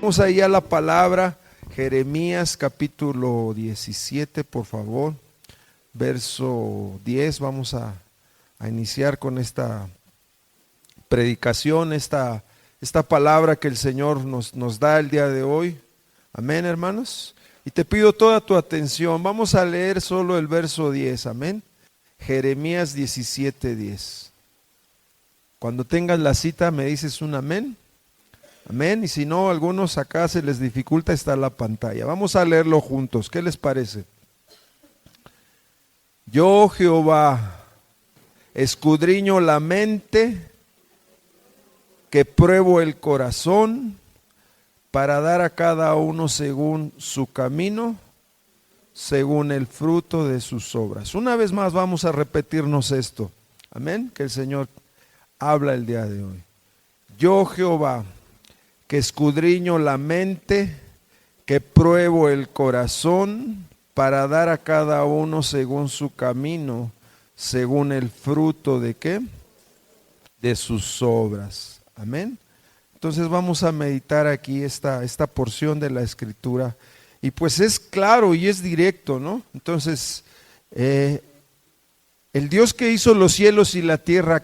Vamos ahí a la palabra, Jeremías capítulo 17, por favor, verso 10. Vamos a iniciar con esta predicación, esta palabra que el Señor nos da el día de hoy. Amén, hermanos. Y te pido toda tu atención. Vamos a leer solo el verso 10, amén. Jeremías 17, 10. Cuando tengas la cita me dices un amén. Amén, y si no, algunos acá se les dificulta, está la pantalla. Vamos a leerlo juntos, ¿qué les parece? Yo, Jehová, escudriño la mente, que pruebo el corazón, para dar a cada uno según su camino, según el fruto de sus obras. Una vez más vamos a repetirnos esto, amén, que el Señor habla el día de hoy. Yo, Jehová, que escudriño la mente, que pruebo el corazón, para dar a cada uno según su camino, según el fruto de ¿qué? De sus obras. Amén. Entonces vamos a meditar aquí esta porción de la Escritura. Y pues es claro y es directo, ¿no? Entonces, el Dios que hizo los cielos y la tierra,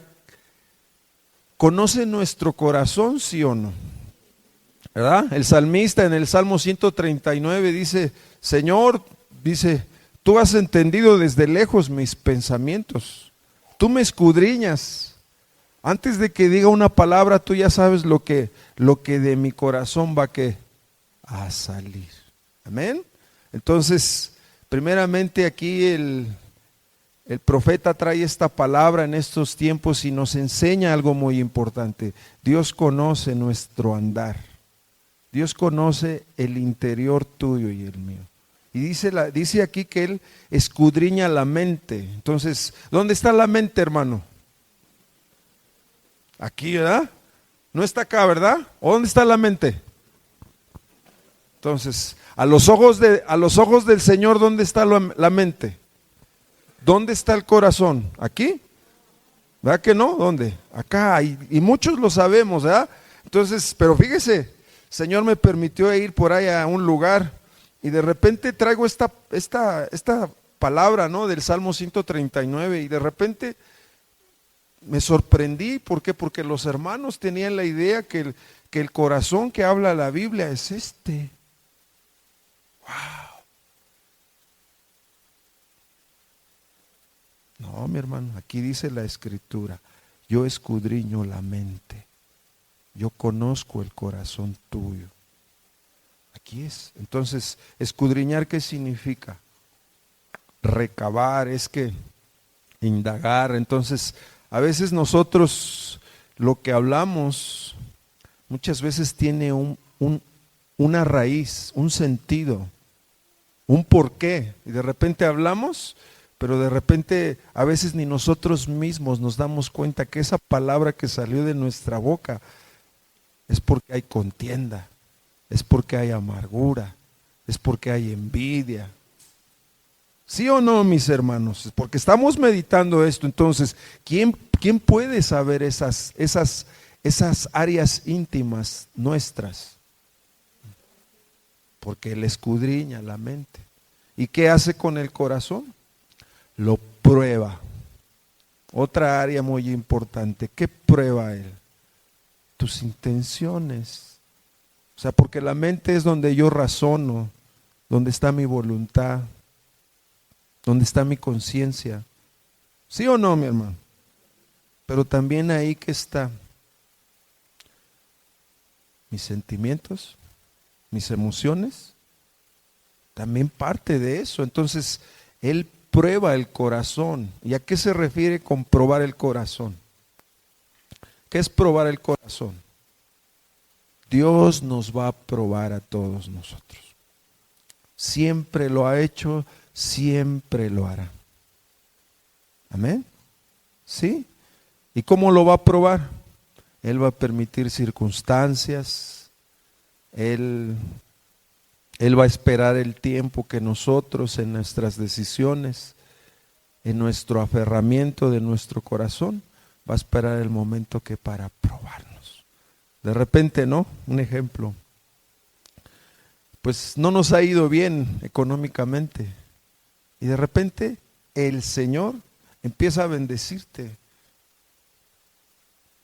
¿conoce nuestro corazón, sí o no? ¿Verdad? El salmista en el Salmo 139 dice, Señor, dice, tú has entendido desde lejos mis pensamientos, tú me escudriñas, antes de que diga una palabra, tú ya sabes lo que de mi corazón va a salir. Amén. Entonces, primeramente aquí el profeta trae esta palabra en estos tiempos y nos enseña algo muy importante. Dios conoce nuestro andar. Dios conoce el interior tuyo y el mío. Y dice aquí que Él escudriña la mente. Entonces, ¿dónde está la mente, hermano? Aquí, ¿verdad? No está acá, ¿verdad? ¿O dónde está la mente? Entonces, a los ojos del Señor, ¿dónde está la mente? ¿Dónde está el corazón? ¿Aquí? ¿Verdad que no? ¿Dónde? Acá. Y muchos lo sabemos, ¿verdad? Entonces, pero fíjese, Señor me permitió ir por ahí a un lugar y de repente traigo esta palabra, ¿no? Del Salmo 139 y de repente me sorprendí. ¿Por qué? Porque los hermanos tenían la idea que el corazón que habla la Biblia es este. ¡Wow! No, mi hermano, aquí dice la Escritura, yo escudriño la mente. Yo conozco el corazón tuyo. Aquí es. Entonces, escudriñar, ¿qué significa? Recabar, es que indagar. Entonces, a veces nosotros lo que hablamos muchas veces tiene una raíz, un sentido, un porqué. Y de repente hablamos, pero de repente a veces ni nosotros mismos nos damos cuenta que esa palabra que salió de nuestra boca es porque hay contienda, es porque hay amargura, es porque hay envidia. ¿Sí o no, mis hermanos? Porque estamos meditando esto. Entonces, ¿quién puede saber esas áreas íntimas nuestras? Porque Él escudriña la mente. ¿Y qué hace con el corazón? Lo prueba. Otra área muy importante, ¿qué prueba Él? Tus intenciones. O sea, porque la mente es donde yo razono, donde está mi voluntad, donde está mi conciencia. ¿Sí o no, mi hermano? Pero también ahí que está mis sentimientos, mis emociones, también parte de eso. Entonces, Él prueba el corazón. ¿Y a qué se refiere con probar el corazón? ¿Qué es probar el corazón? Dios nos va a probar a todos nosotros. Siempre lo ha hecho, siempre lo hará. Amén. ¿Sí? ¿Y cómo lo va a probar? Él va a permitir circunstancias. Él va a esperar el tiempo que nosotros en nuestras decisiones, en nuestro aferramiento de nuestro corazón, va a esperar el momento que para probarnos. De repente, ¿no? Un ejemplo. pues no nos ha ido bien económicamente. Y de repente el Señor empieza a bendecirte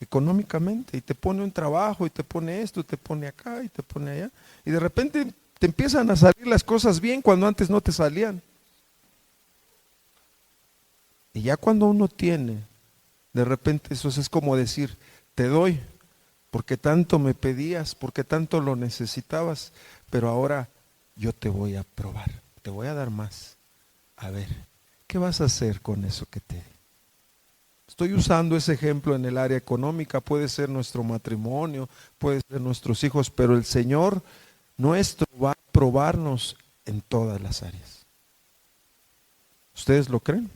económicamente y te pone un trabajo y te pone esto, te pone acá y te pone allá. Y de repente te empiezan a salir las cosas bien cuando antes no te salían. Y ya cuando uno tiene, de repente eso es como decir, te doy, porque tanto me pedías, porque tanto lo necesitabas, pero ahora yo te voy a probar, te voy a dar más. A ver, ¿qué vas a hacer con eso que te di? Estoy usando ese ejemplo en el área económica, puede ser nuestro matrimonio, puede ser nuestros hijos, pero el Señor nuestro va a probarnos en todas las áreas. ¿Ustedes lo creen?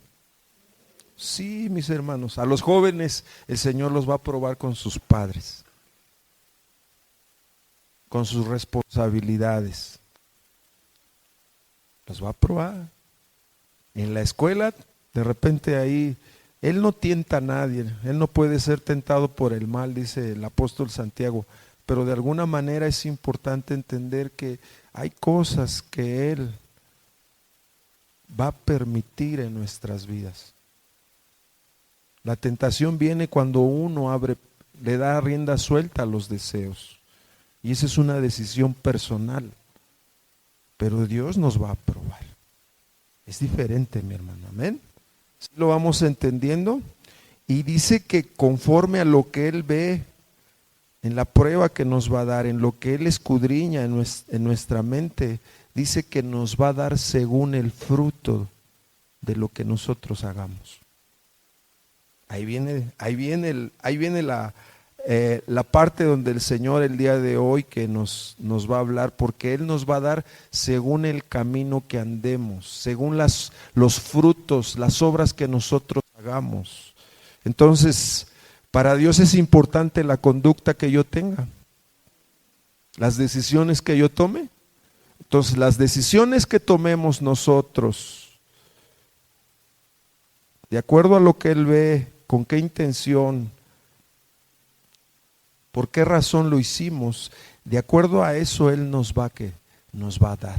Sí, mis hermanos, a los jóvenes el Señor los va a probar con sus padres, con sus responsabilidades. Los va a probar. En la escuela, de repente ahí, Él no tienta a nadie, Él no puede ser tentado por el mal, dice el apóstol Santiago, pero de alguna manera es importante entender que hay cosas que Él va a permitir en nuestras vidas. La tentación viene cuando uno le da rienda suelta a los deseos. Y esa es una decisión personal. Pero Dios nos va a probar. Es diferente, mi hermano. Amén. ¿Sí lo vamos entendiendo? Y dice que conforme a lo que Él ve, en la prueba que nos va a dar, en lo que Él escudriña en nuestra mente, dice que nos va a dar según el fruto de lo que nosotros hagamos. Ahí viene la parte donde el Señor el día de hoy que nos va a hablar, porque Él nos va a dar según el camino que andemos, según los frutos, las obras que nosotros hagamos. Entonces, para Dios es importante la conducta que yo tenga, las decisiones que yo tome. Entonces, las decisiones que tomemos nosotros, de acuerdo a lo que Él ve, con qué intención, por qué razón lo hicimos, de acuerdo a eso Él nos va a dar.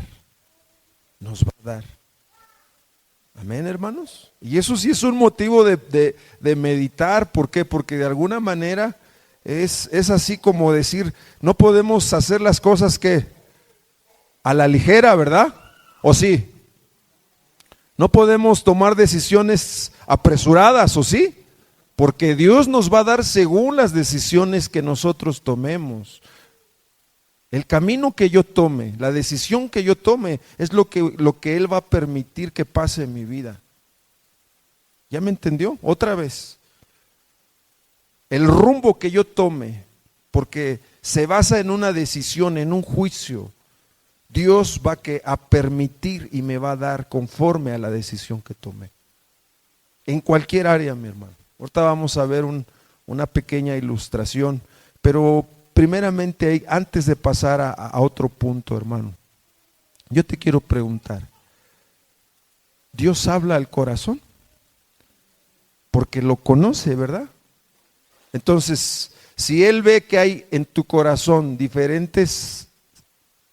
Amén, hermanos. Y eso sí es un motivo de meditar. ¿Por qué? Porque de alguna manera es así como decir, no podemos hacer las cosas que a la ligera, ¿verdad? ¿O sí? No podemos tomar decisiones apresuradas, ¿o sí? Porque Dios nos va a dar según las decisiones que nosotros tomemos. El camino que yo tome, la decisión que yo tome, es lo que Él va a permitir que pase en mi vida. ¿Ya me entendió? Otra vez. El rumbo que yo tome, porque se basa en una decisión, en un juicio, Dios va a permitir y me va a dar conforme a la decisión que tome. En cualquier área, mi hermano. Ahorita vamos a ver una pequeña ilustración, pero primeramente, antes de pasar a otro punto, hermano, yo te quiero preguntar, ¿Dios habla al corazón? Porque lo conoce, ¿verdad? Entonces, si Él ve que hay en tu corazón diferentes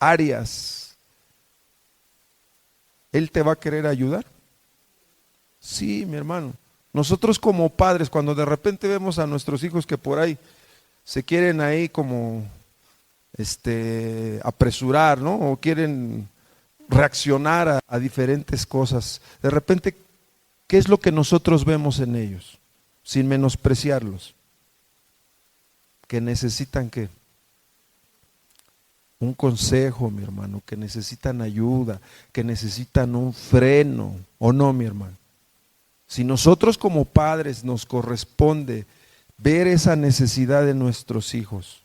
áreas, ¿Él te va a querer ayudar? Sí, mi hermano. Nosotros como padres, cuando de repente vemos a nuestros hijos que por ahí se quieren ahí como apresurar, ¿no? O quieren reaccionar a diferentes cosas. De repente, ¿qué es lo que nosotros vemos en ellos? Sin menospreciarlos. Que necesitan ¿qué? Un consejo, mi hermano, que necesitan ayuda, que necesitan un freno, ¿o no, mi hermano? Si nosotros como padres nos corresponde ver esa necesidad de nuestros hijos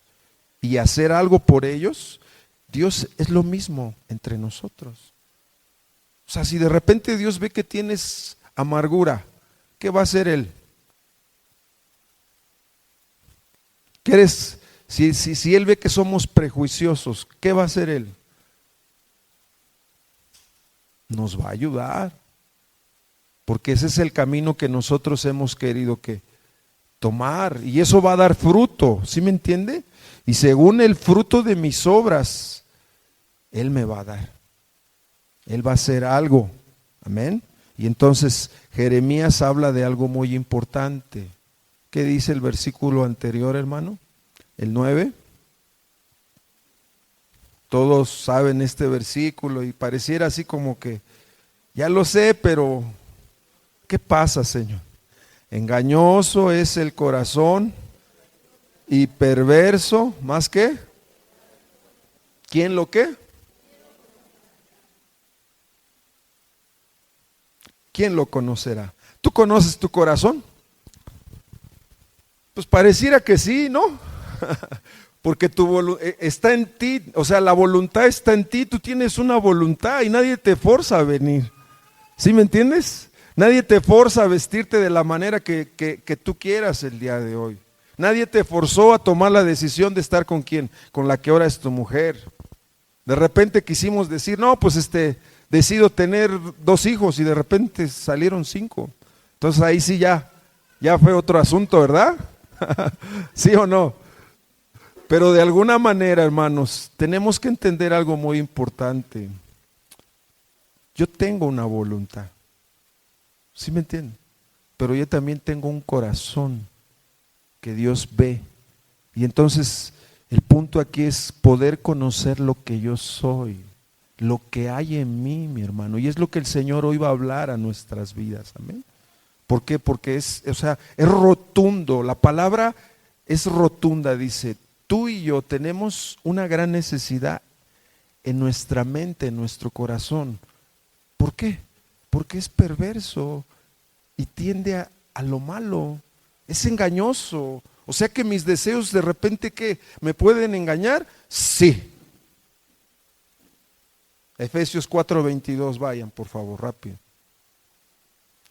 y hacer algo por ellos, Dios es lo mismo entre nosotros. O sea, si de repente Dios ve que tienes amargura, ¿qué va a hacer Él? Si Él ve que somos prejuiciosos, ¿qué va a hacer Él? Nos va a ayudar. Porque ese es el camino que nosotros hemos querido tomar. Y eso va a dar fruto, ¿sí me entiende? Y según el fruto de mis obras, Él me va a dar. Él va a hacer algo. Amén. Y entonces Jeremías habla de algo muy importante. ¿Qué dice el versículo anterior, hermano? El 9. Todos saben este versículo y pareciera así como que ya lo sé, pero ¿qué pasa, Señor? Engañoso es el corazón y perverso, ¿más qué? ¿Quién lo qué? ¿Quién lo conocerá? ¿Tú conoces tu corazón? Pues pareciera que sí, ¿no? Porque está en ti, o sea, la voluntad está en ti, tú tienes una voluntad y nadie te forza a venir. ¿Sí me entiendes? Nadie te forza a vestirte de la manera que tú quieras el día de hoy. Nadie te forzó a tomar la decisión de estar con quién, con la que ahora es tu mujer. De repente quisimos decir, no, pues decido tener 2 hijos y de repente salieron 5. Entonces ahí sí ya fue otro asunto, ¿verdad? ¿Sí o no? Pero de alguna manera, hermanos, tenemos que entender algo muy importante. Yo tengo una voluntad, ¿sí me entienden? Pero yo también tengo un corazón que Dios ve. Y entonces el punto aquí es poder conocer lo que yo soy, lo que hay en mí, mi hermano. Y es lo que el Señor hoy va a hablar a nuestras vidas, amén. ¿Por qué? Porque es rotundo, la palabra es rotunda, dice, tú y yo tenemos una gran necesidad en nuestra mente, en nuestro corazón. ¿Por qué? Porque es perverso y tiende a lo malo, es engañoso. O sea que mis deseos de repente, ¿qué? ¿Me pueden engañar? Sí. Efesios 4:22, vayan por favor, rápido.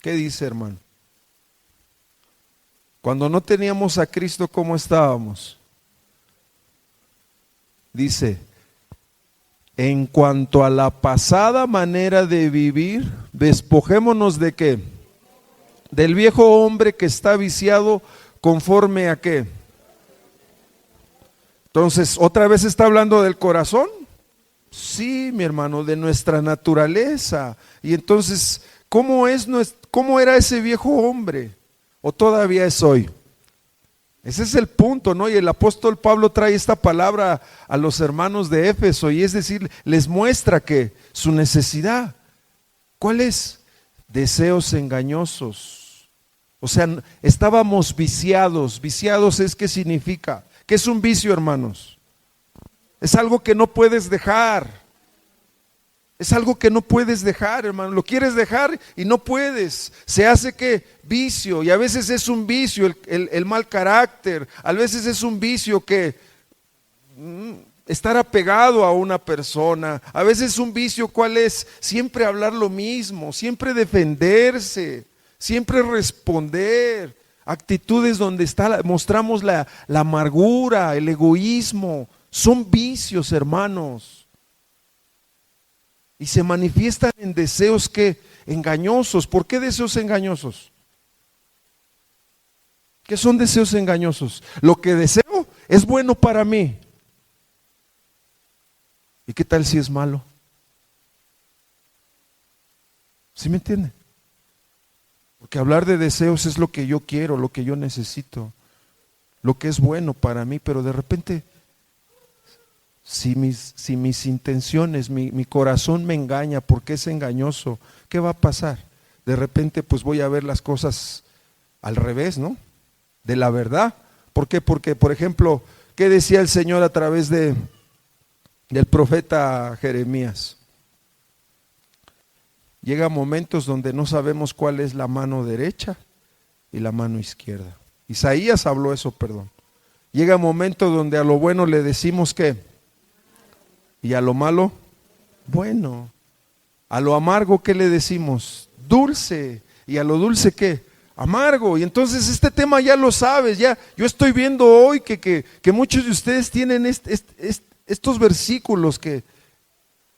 ¿Qué dice, hermano? Cuando no teníamos a Cristo, ¿cómo estábamos? Dice, en cuanto a la pasada manera de vivir, despojémonos de ¿qué? Del viejo hombre que está viciado conforme a ¿qué? Entonces, ¿otra vez está hablando del corazón? Sí, mi hermano, de nuestra naturaleza. Y entonces, ¿cómo era ese viejo hombre? ¿O todavía es hoy? Ese es el punto, ¿no? Y el apóstol Pablo trae esta palabra a los hermanos de Éfeso, y es decir, les muestra que su necesidad, ¿cuál es? Deseos engañosos. O sea, estábamos viciados. Viciados es, ¿qué significa? ¿Qué es un vicio, hermanos? Es algo que no puedes dejar. Es algo que no puedes dejar, hermano. Lo quieres dejar y no puedes. Se hace que vicio, y a veces es un vicio el mal carácter. A veces es un vicio que estar apegado a una persona. A veces es un vicio, ¿cuál es? Siempre hablar lo mismo, siempre defenderse, siempre responder. Actitudes donde mostramos la amargura, el egoísmo. Son vicios, hermanos. Y se manifiestan en deseos que engañosos. ¿Por qué deseos engañosos? ¿Qué son deseos engañosos? Lo que deseo es bueno para mí. ¿Y qué tal si es malo? ¿Sí me entiende? Porque hablar de deseos es lo que yo quiero, lo que yo necesito, lo que es bueno para mí, pero de repente, si mis intenciones, mi corazón me engaña porque es engañoso, ¿qué va a pasar? De repente pues voy a ver las cosas al revés, ¿no? De la verdad. ¿Por qué? Porque, por ejemplo, ¿qué decía el Señor a través del profeta Jeremías? Llega momentos donde no sabemos cuál es la mano derecha y la mano izquierda. Isaías habló eso, perdón. Llega momentos donde a lo bueno le decimos ¿qué? Y a lo malo, bueno. A lo amargo, ¿qué le decimos? Dulce. Y a lo dulce, ¿qué? Amargo. Y entonces este tema ya lo sabes, ya. Yo estoy viendo hoy que muchos de ustedes tienen estos versículos que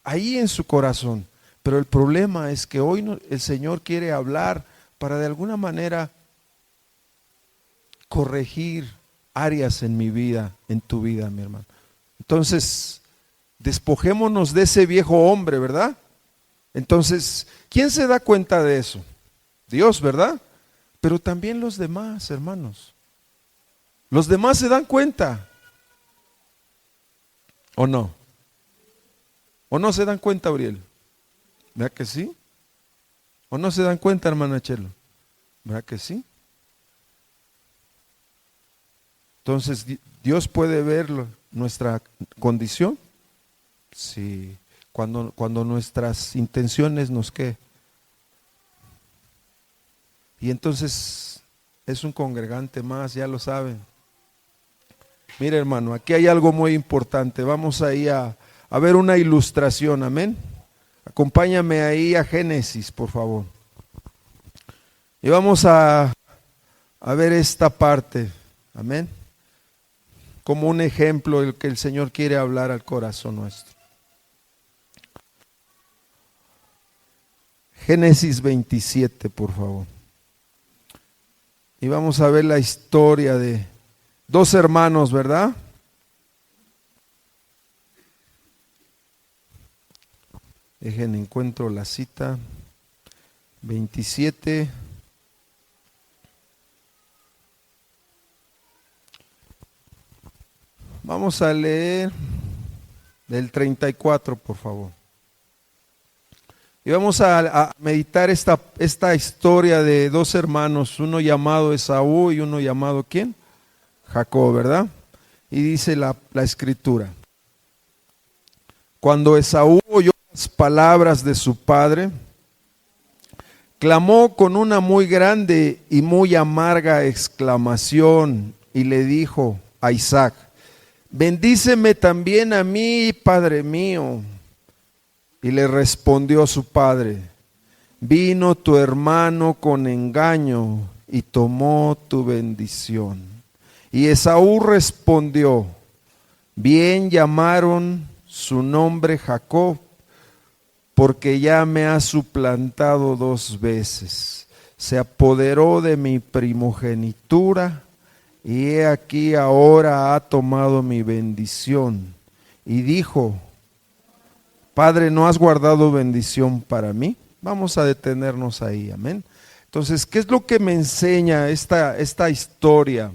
ahí en su corazón. Pero el problema es que hoy el Señor quiere hablar para de alguna manera corregir áreas en mi vida, en tu vida, mi hermano. Entonces, Despojémonos de ese viejo hombre, ¿verdad? Entonces, ¿quién se da cuenta de eso? Dios, ¿verdad? Pero también los demás, hermanos. Los demás se dan cuenta. ¿O no? ¿O no se dan cuenta, Uriel? ¿Verdad que sí? ¿O no se dan cuenta, hermana Chelo? ¿Verdad que sí? Entonces, ¿Dios puede ver nuestra condición? Sí. Cuando nuestras intenciones nos ¿qué? Y entonces es un congregante más, ya lo saben. Mira, hermano, aquí hay algo muy importante. Vamos ahí a ver una ilustración, amén. Acompáñame ahí a Génesis, por favor. Y vamos a ver esta parte, amén. Como un ejemplo el que el Señor quiere hablar al corazón nuestro. Génesis 27, por favor. Y vamos a ver la historia de dos hermanos, ¿verdad? Dejen, encuentro la cita. 27. Vamos a leer del 34, por favor. Y vamos a meditar esta historia de dos hermanos, uno llamado Esaú y uno llamado ¿quién? Jacob, ¿verdad? Y dice la escritura: cuando Esaú oyó las palabras de su padre, clamó con una muy grande y muy amarga exclamación y le dijo a Isaac: bendíceme también a mí, padre mío. Y le respondió su padre: vino tu hermano con engaño y tomó tu bendición. Y Esaú respondió: bien llamaron su nombre Jacob, porque ya me ha suplantado 2 veces. Se apoderó de mi primogenitura, y he aquí ahora ha tomado mi bendición. Y dijo: Padre, ¿no has guardado bendición para mí? Vamos a detenernos ahí, amén. Entonces, ¿qué es lo que me enseña esta historia?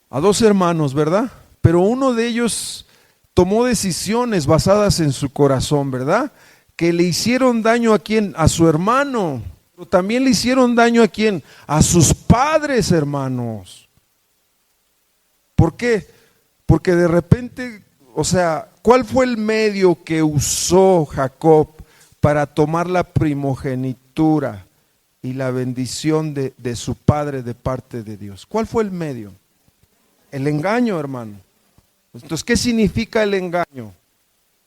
A dos hermanos, ¿verdad? Pero uno de ellos tomó decisiones basadas en su corazón, ¿verdad? Que le hicieron daño a quién, a su hermano, pero también le hicieron daño a quién, a sus padres, hermanos. ¿Por qué? Porque de repente, o sea, ¿cuál fue el medio que usó Jacob para tomar la primogenitura y la bendición de su padre de parte de Dios? ¿Cuál fue el medio? El engaño, hermano. Entonces, ¿qué significa el engaño?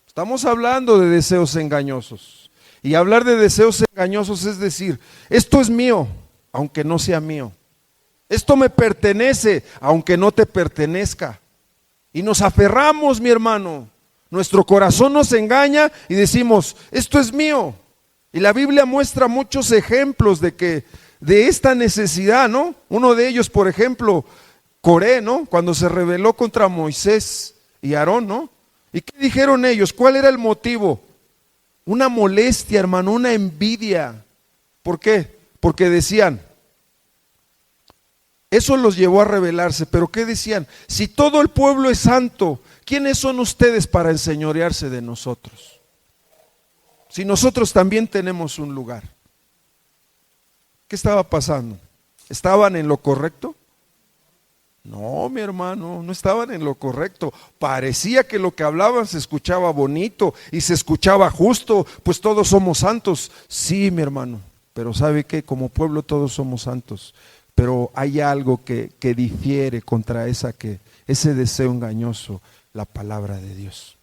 Estamos hablando de deseos engañosos. Y hablar de deseos engañosos es decir, esto es mío, aunque no sea mío. Esto me pertenece, aunque no te pertenezca. Y nos aferramos, mi hermano. Nuestro corazón nos engaña y decimos, esto es mío. Y la Biblia muestra muchos ejemplos de esta necesidad, ¿no? Uno de ellos, por ejemplo, Coré, ¿no? Cuando se rebeló contra Moisés y Aarón, ¿no? ¿Y qué dijeron ellos? ¿Cuál era el motivo? Una molestia, hermano, una envidia. ¿Por qué? Porque decían, eso los llevó a rebelarse, pero ¿qué decían? Si todo el pueblo es santo, ¿quiénes son ustedes para enseñorearse de nosotros? Si nosotros también tenemos un lugar. ¿Qué estaba pasando? ¿Estaban en lo correcto? No, mi hermano, no estaban en lo correcto. Parecía que lo que hablaban se escuchaba bonito y se escuchaba justo, pues todos somos santos. Sí, mi hermano, pero ¿sabe qué? Como pueblo todos somos santos, pero hay algo que difiere contra ese deseo engañoso, la palabra de Dios,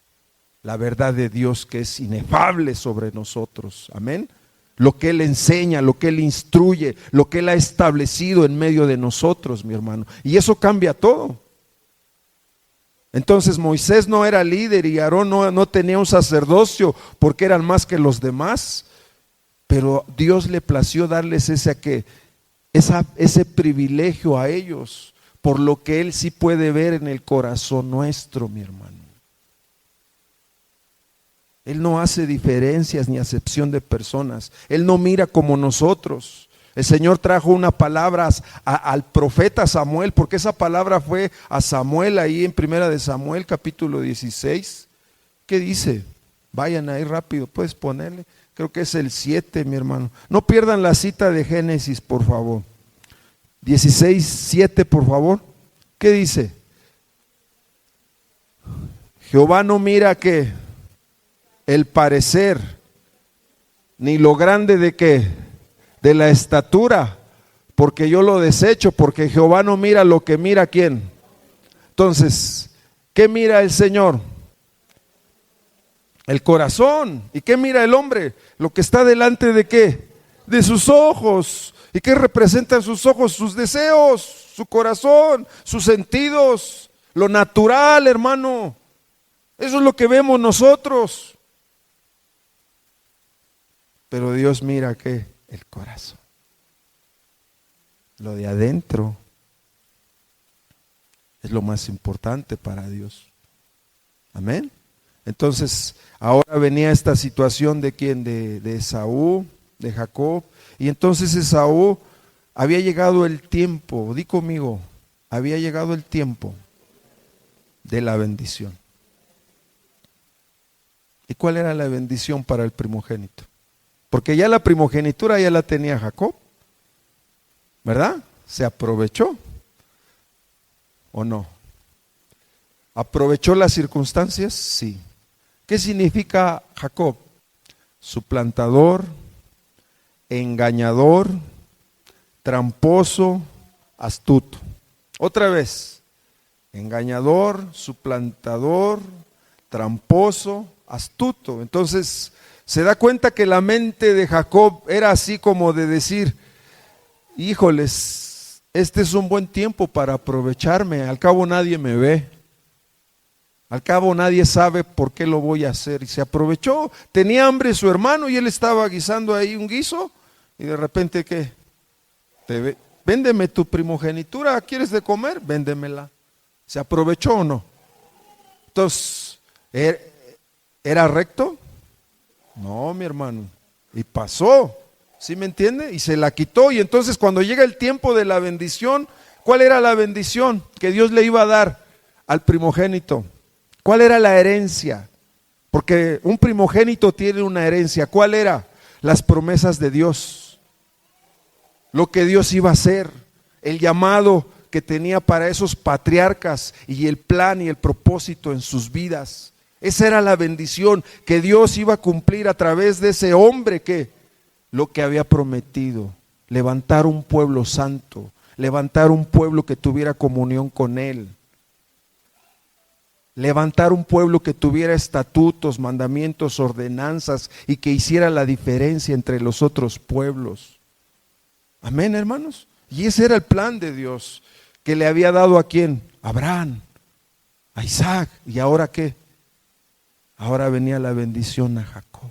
la verdad de Dios que es inefable sobre nosotros, amén. Lo que Él enseña, lo que Él instruye, lo que Él ha establecido en medio de nosotros, mi hermano. Y eso cambia todo. Entonces Moisés no era líder y Aarón no tenía un sacerdocio porque eran más que los demás. Pero Dios le plació darles ese privilegio a ellos, por lo que Él sí puede ver en el corazón nuestro, mi hermano. Él no hace diferencias ni acepción de personas. Él no mira como nosotros. El Señor trajo una palabra al profeta Samuel, porque esa palabra fue a Samuel ahí en Primera de Samuel, capítulo 16. ¿Qué dice? Vayan ahí rápido, puedes ponerle. Creo que es el 7, mi hermano. No pierdan la cita de Génesis, por favor. 16, 7, por favor. ¿Qué dice? Jehová no mira que el parecer, ni lo grande de qué, de la estatura, porque yo lo desecho, porque Jehová no mira lo que mira quién. Entonces, ¿qué mira el Señor? El corazón. ¿Y qué mira el hombre? Lo que está delante de qué, de sus ojos. ¿Y qué representan sus ojos? Sus deseos, su corazón, sus sentidos, lo natural, hermano. Eso es lo que vemos nosotros. Pero Dios mira ¿qué? El corazón. Lo de adentro es lo más importante para Dios. Amén. Entonces, ahora venía esta situación de quién, de Esaú, de Jacob. Y entonces Esaú, había llegado el tiempo, di conmigo, había llegado el tiempo de la bendición. ¿Y cuál era la bendición para el primogénito? Porque ya la primogenitura ya la tenía Jacob, ¿verdad? ¿Se aprovechó o no? ¿Aprovechó las circunstancias? Sí. ¿Qué significa Jacob? Suplantador, engañador, tramposo, astuto. Otra vez, engañador, suplantador, tramposo, astuto. Entonces, se da cuenta que la mente de Jacob era así como de decir, híjoles, este es un buen tiempo para aprovecharme, al cabo nadie me ve. Al cabo nadie sabe por qué lo voy a hacer. Y se aprovechó, tenía hambre su hermano y él estaba guisando ahí un guiso. Y de repente, ¿qué? Véndeme tu primogenitura, ¿quieres de comer? Véndemela. ¿Se aprovechó o no? Entonces, ¿era recto? No, mi hermano. Y pasó, ¿sí me entiende? Y se la quitó. Y entonces cuando llega el tiempo de la bendición, ¿cuál era la bendición que Dios le iba a dar al primogénito? ¿Cuál era la herencia? Porque un primogénito tiene una herencia. ¿Cuál era? Las promesas de Dios. Lo que Dios iba a hacer. El llamado que tenía para esos patriarcas y el plan y el propósito en sus vidas. Esa era la bendición que Dios iba a cumplir a través de ese hombre que lo que había prometido. Levantar un pueblo santo. Levantar un pueblo que tuviera comunión con Él. Levantar un pueblo que tuviera estatutos, mandamientos, ordenanzas y que hiciera la diferencia entre los otros pueblos. Amén, hermanos. Y ese era el plan de Dios que le había dado a quién, a Abraham, a Isaac. ¿Y ahora qué? Ahora venía la bendición a Jacob.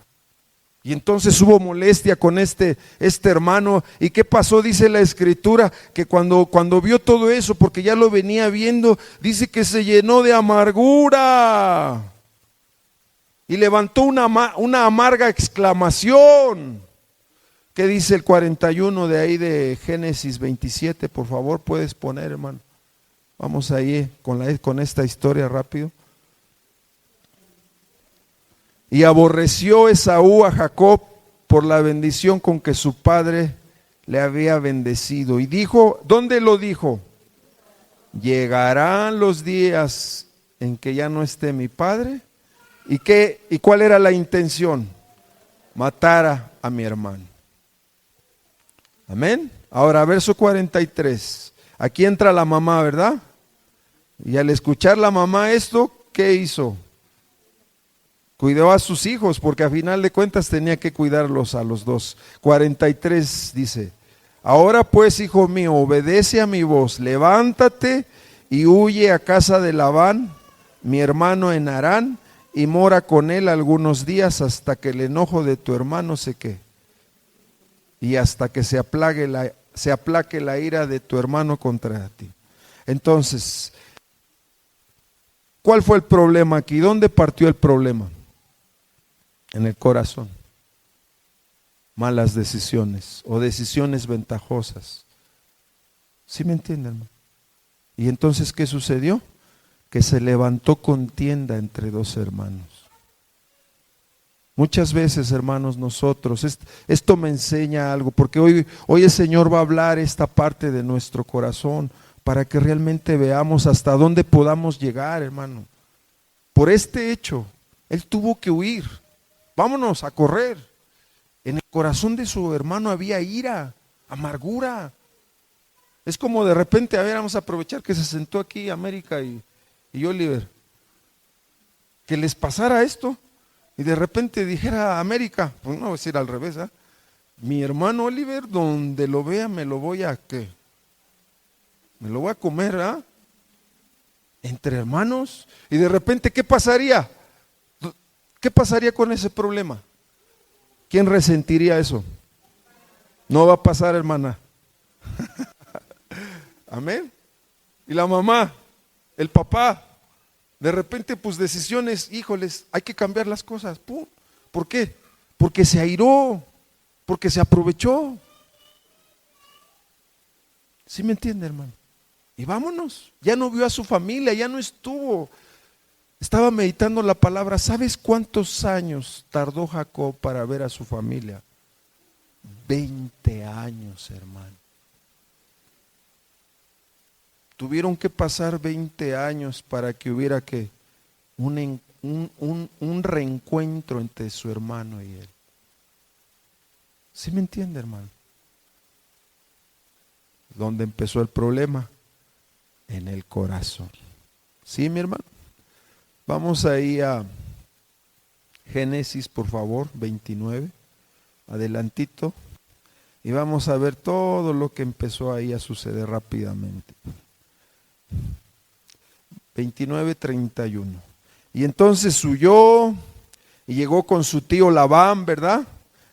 Y entonces hubo molestia con este hermano. ¿Y qué pasó? Dice la escritura que cuando vio todo eso, porque ya lo venía viendo, dice que se llenó de amargura y levantó una amarga exclamación. ¿Qué dice el 41 de ahí de Génesis 27? Por favor, puedes poner, hermano. Vamos ahí con esta historia rápido. Y aborreció Esaú a Jacob por la bendición con que su padre le había bendecido. Y dijo, ¿dónde lo dijo? Llegarán los días en que ya no esté mi padre. ¿Y cuál era la intención? Matar a mi hermano. Amén. Ahora, verso 43. Aquí entra la mamá, ¿verdad? Y al escuchar la mamá esto, ¿qué hizo? Cuidó a sus hijos, porque a final de cuentas tenía que cuidarlos a los dos. 43 dice, ahora pues, hijo mío, obedece a mi voz, levántate y huye a casa de Labán, mi hermano en Harán, y mora con él algunos días hasta que el enojo de tu hermano se quede, y hasta que se aplaque la ira de tu hermano contra ti. Entonces, ¿cuál fue el problema aquí? ¿Dónde partió el problema? en el corazón. Malas decisiones o decisiones ventajosas. ¿Sí me entienden, hermano? Y entonces, ¿qué sucedió? Que se levantó contienda entre dos hermanos. Muchas veces, hermanos, nosotros, esto me enseña algo, porque hoy el Señor va a hablar esta parte de nuestro corazón para que realmente veamos hasta dónde podamos llegar, hermano. Por este hecho, él tuvo que huir. Vámonos a correr. En el corazón de su hermano había ira, amargura. Es como de repente, a ver, vamos a aprovechar que se sentó aquí América y Oliver, que les pasara esto y de repente dijera América, pues no voy a decir al revés, ¿eh? Mi hermano Oliver, donde lo vea me lo voy a ¿qué? Me lo voy a comer, ¿ah? Entre hermanos. Y de repente, ¿qué pasaría? ¿Qué pasaría con ese problema? ¿Quién resentiría eso? No va a pasar, hermana. Amén. Y la mamá, el papá, de repente, pues decisiones, híjoles, hay que cambiar las cosas. ¡Pum! ¿Por qué? Porque se airó, porque se aprovechó. ¿Sí me entiende, hermano? Y vámonos, ya no vio a su familia, ya no estuvo. Estaba meditando la palabra. ¿Sabes cuántos años tardó Jacob para ver a su familia? 20 años, hermano. Tuvieron que pasar 20 años para que hubiera que un reencuentro entre su hermano y él. ¿Sí me entiende, hermano? ¿Dónde empezó el problema? En el corazón. ¿Sí, mi hermano? Vamos ahí a Génesis, por favor, 29, adelantito, y vamos a ver todo lo que empezó ahí a suceder rápidamente. 29:31. Y entonces huyó y llegó con su tío Labán, ¿verdad?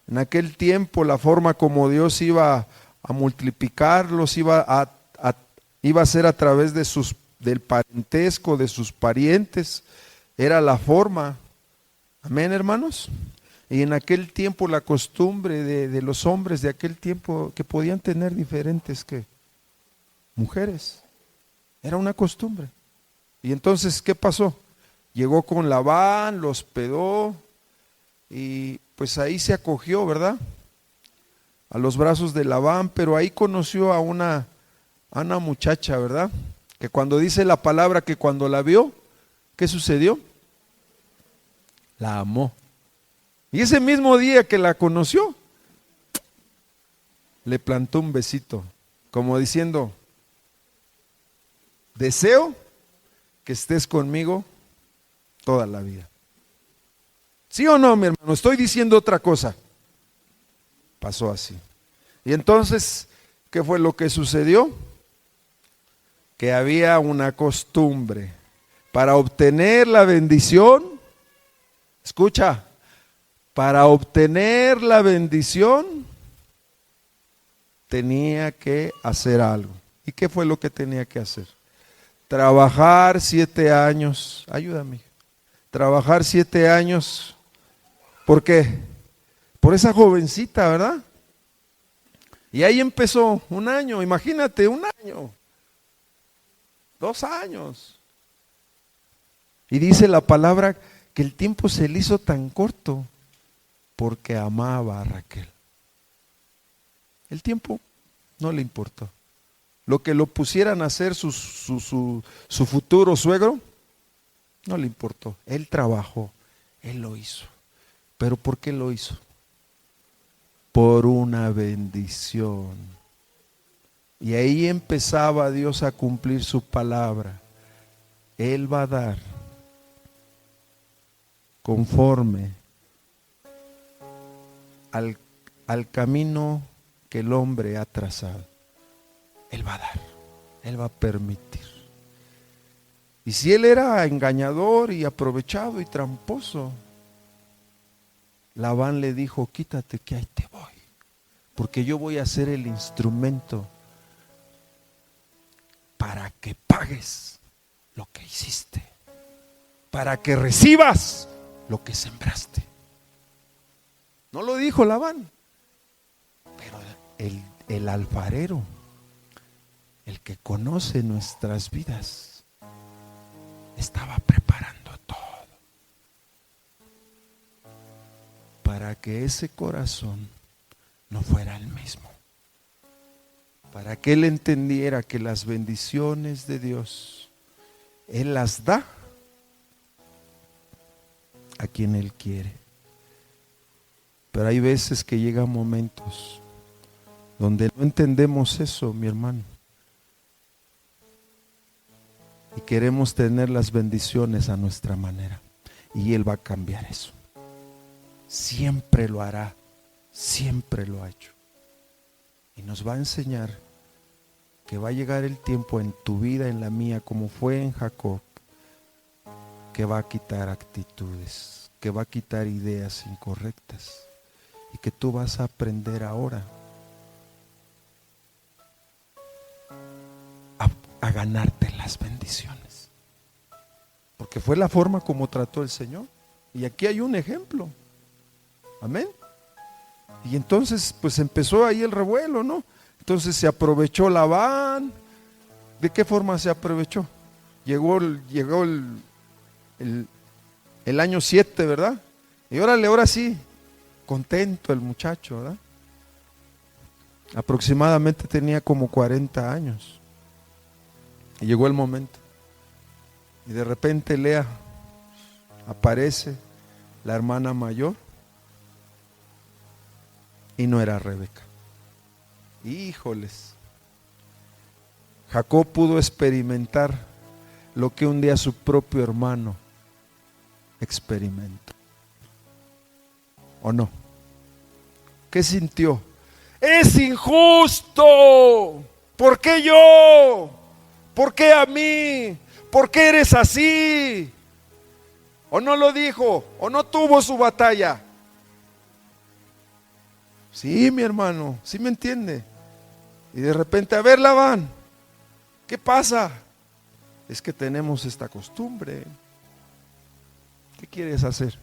En aquel tiempo la forma como Dios iba a multiplicarlos, iba a ser a través del parentesco, de sus parientes. Era la forma. Amén, hermanos. Y en aquel tiempo la costumbre de los hombres de aquel tiempo, que podían tener diferentes mujeres. Era una costumbre. Y entonces, ¿qué pasó? Llegó con Labán, lo hospedó y pues ahí se acogió, ¿verdad? A los brazos de Labán, pero ahí conoció a una muchacha, ¿verdad? Que cuando dice la palabra que cuando la vio, ¿qué sucedió? La amó. Y ese mismo día que la conoció, le plantó un besito, como diciendo, deseo que estés conmigo toda la vida. ¿Sí o no, mi hermano? Estoy diciendo otra cosa. Pasó así. Y entonces, ¿qué fue lo que sucedió? Que había una costumbre para obtener la bendición. Escucha, para obtener la bendición tenía que hacer algo. ¿Y qué fue lo que tenía que hacer? Trabajar 7 años. Ayúdame. Trabajar 7 años. ¿Por qué? Por esa jovencita, ¿verdad? Y ahí empezó 1 año. Imagínate, 1 año. 2 años. Y dice la palabra que el tiempo se le hizo tan corto porque amaba a Raquel. El tiempo no le importó. Lo que lo pusieran a hacer su futuro suegro, no le importó. Él trabajó, él lo hizo. ¿Pero por qué lo hizo? Por una bendición. Y ahí empezaba Dios a cumplir su palabra. Él va a dar conforme al camino que el hombre ha trazado. Él va a dar, Él va a permitir. Y si él era engañador y aprovechado y tramposo, Labán le dijo, quítate que ahí te voy, porque yo voy a ser el instrumento para que pagues lo que hiciste, para que recibas lo que sembraste. No lo dijo Labán. Pero el alfarero, el que conoce nuestras vidas, estaba preparando todo para que ese corazón no fuera el mismo. Para que él entendiera que las bendiciones de Dios, Él las da a quien Él quiere. Pero hay veces que llegan momentos donde no entendemos eso, mi hermano. Y queremos tener las bendiciones a nuestra manera. Y Él va a cambiar eso. Siempre lo hará. Siempre lo ha hecho. Y nos va a enseñar que va a llegar el tiempo en tu vida, en la mía, como fue en Jacob, que va a quitar actitudes, que va a quitar ideas incorrectas. Y que tú vas a aprender ahora a ganarte las bendiciones. Porque fue la forma como trató el Señor. Y aquí hay un ejemplo. Amén. Y entonces pues empezó ahí el revuelo, ¿no? Entonces se aprovechó Labán. ¿De qué forma se aprovechó? Llegó el año 7, ¿verdad? Y ahora sí, contento el muchacho, ¿verdad? Aproximadamente tenía como 40 años. Y llegó el momento. Y de repente Lea aparece, la hermana mayor, y no era Rebeca. Híjoles. Jacob pudo experimentar lo que un día su propio hermano experimentó. ¿O no? ¿Qué sintió? ¡Es injusto! ¿Por qué yo? ¿Por qué a mí? ¿Por qué eres así? ¿O no lo dijo? ¿O no tuvo su batalla? Sí, mi hermano, sí me entiende. Y de repente, a ver, Labán, ¿qué pasa? Es que tenemos esta costumbre. ¿Qué quieres hacer?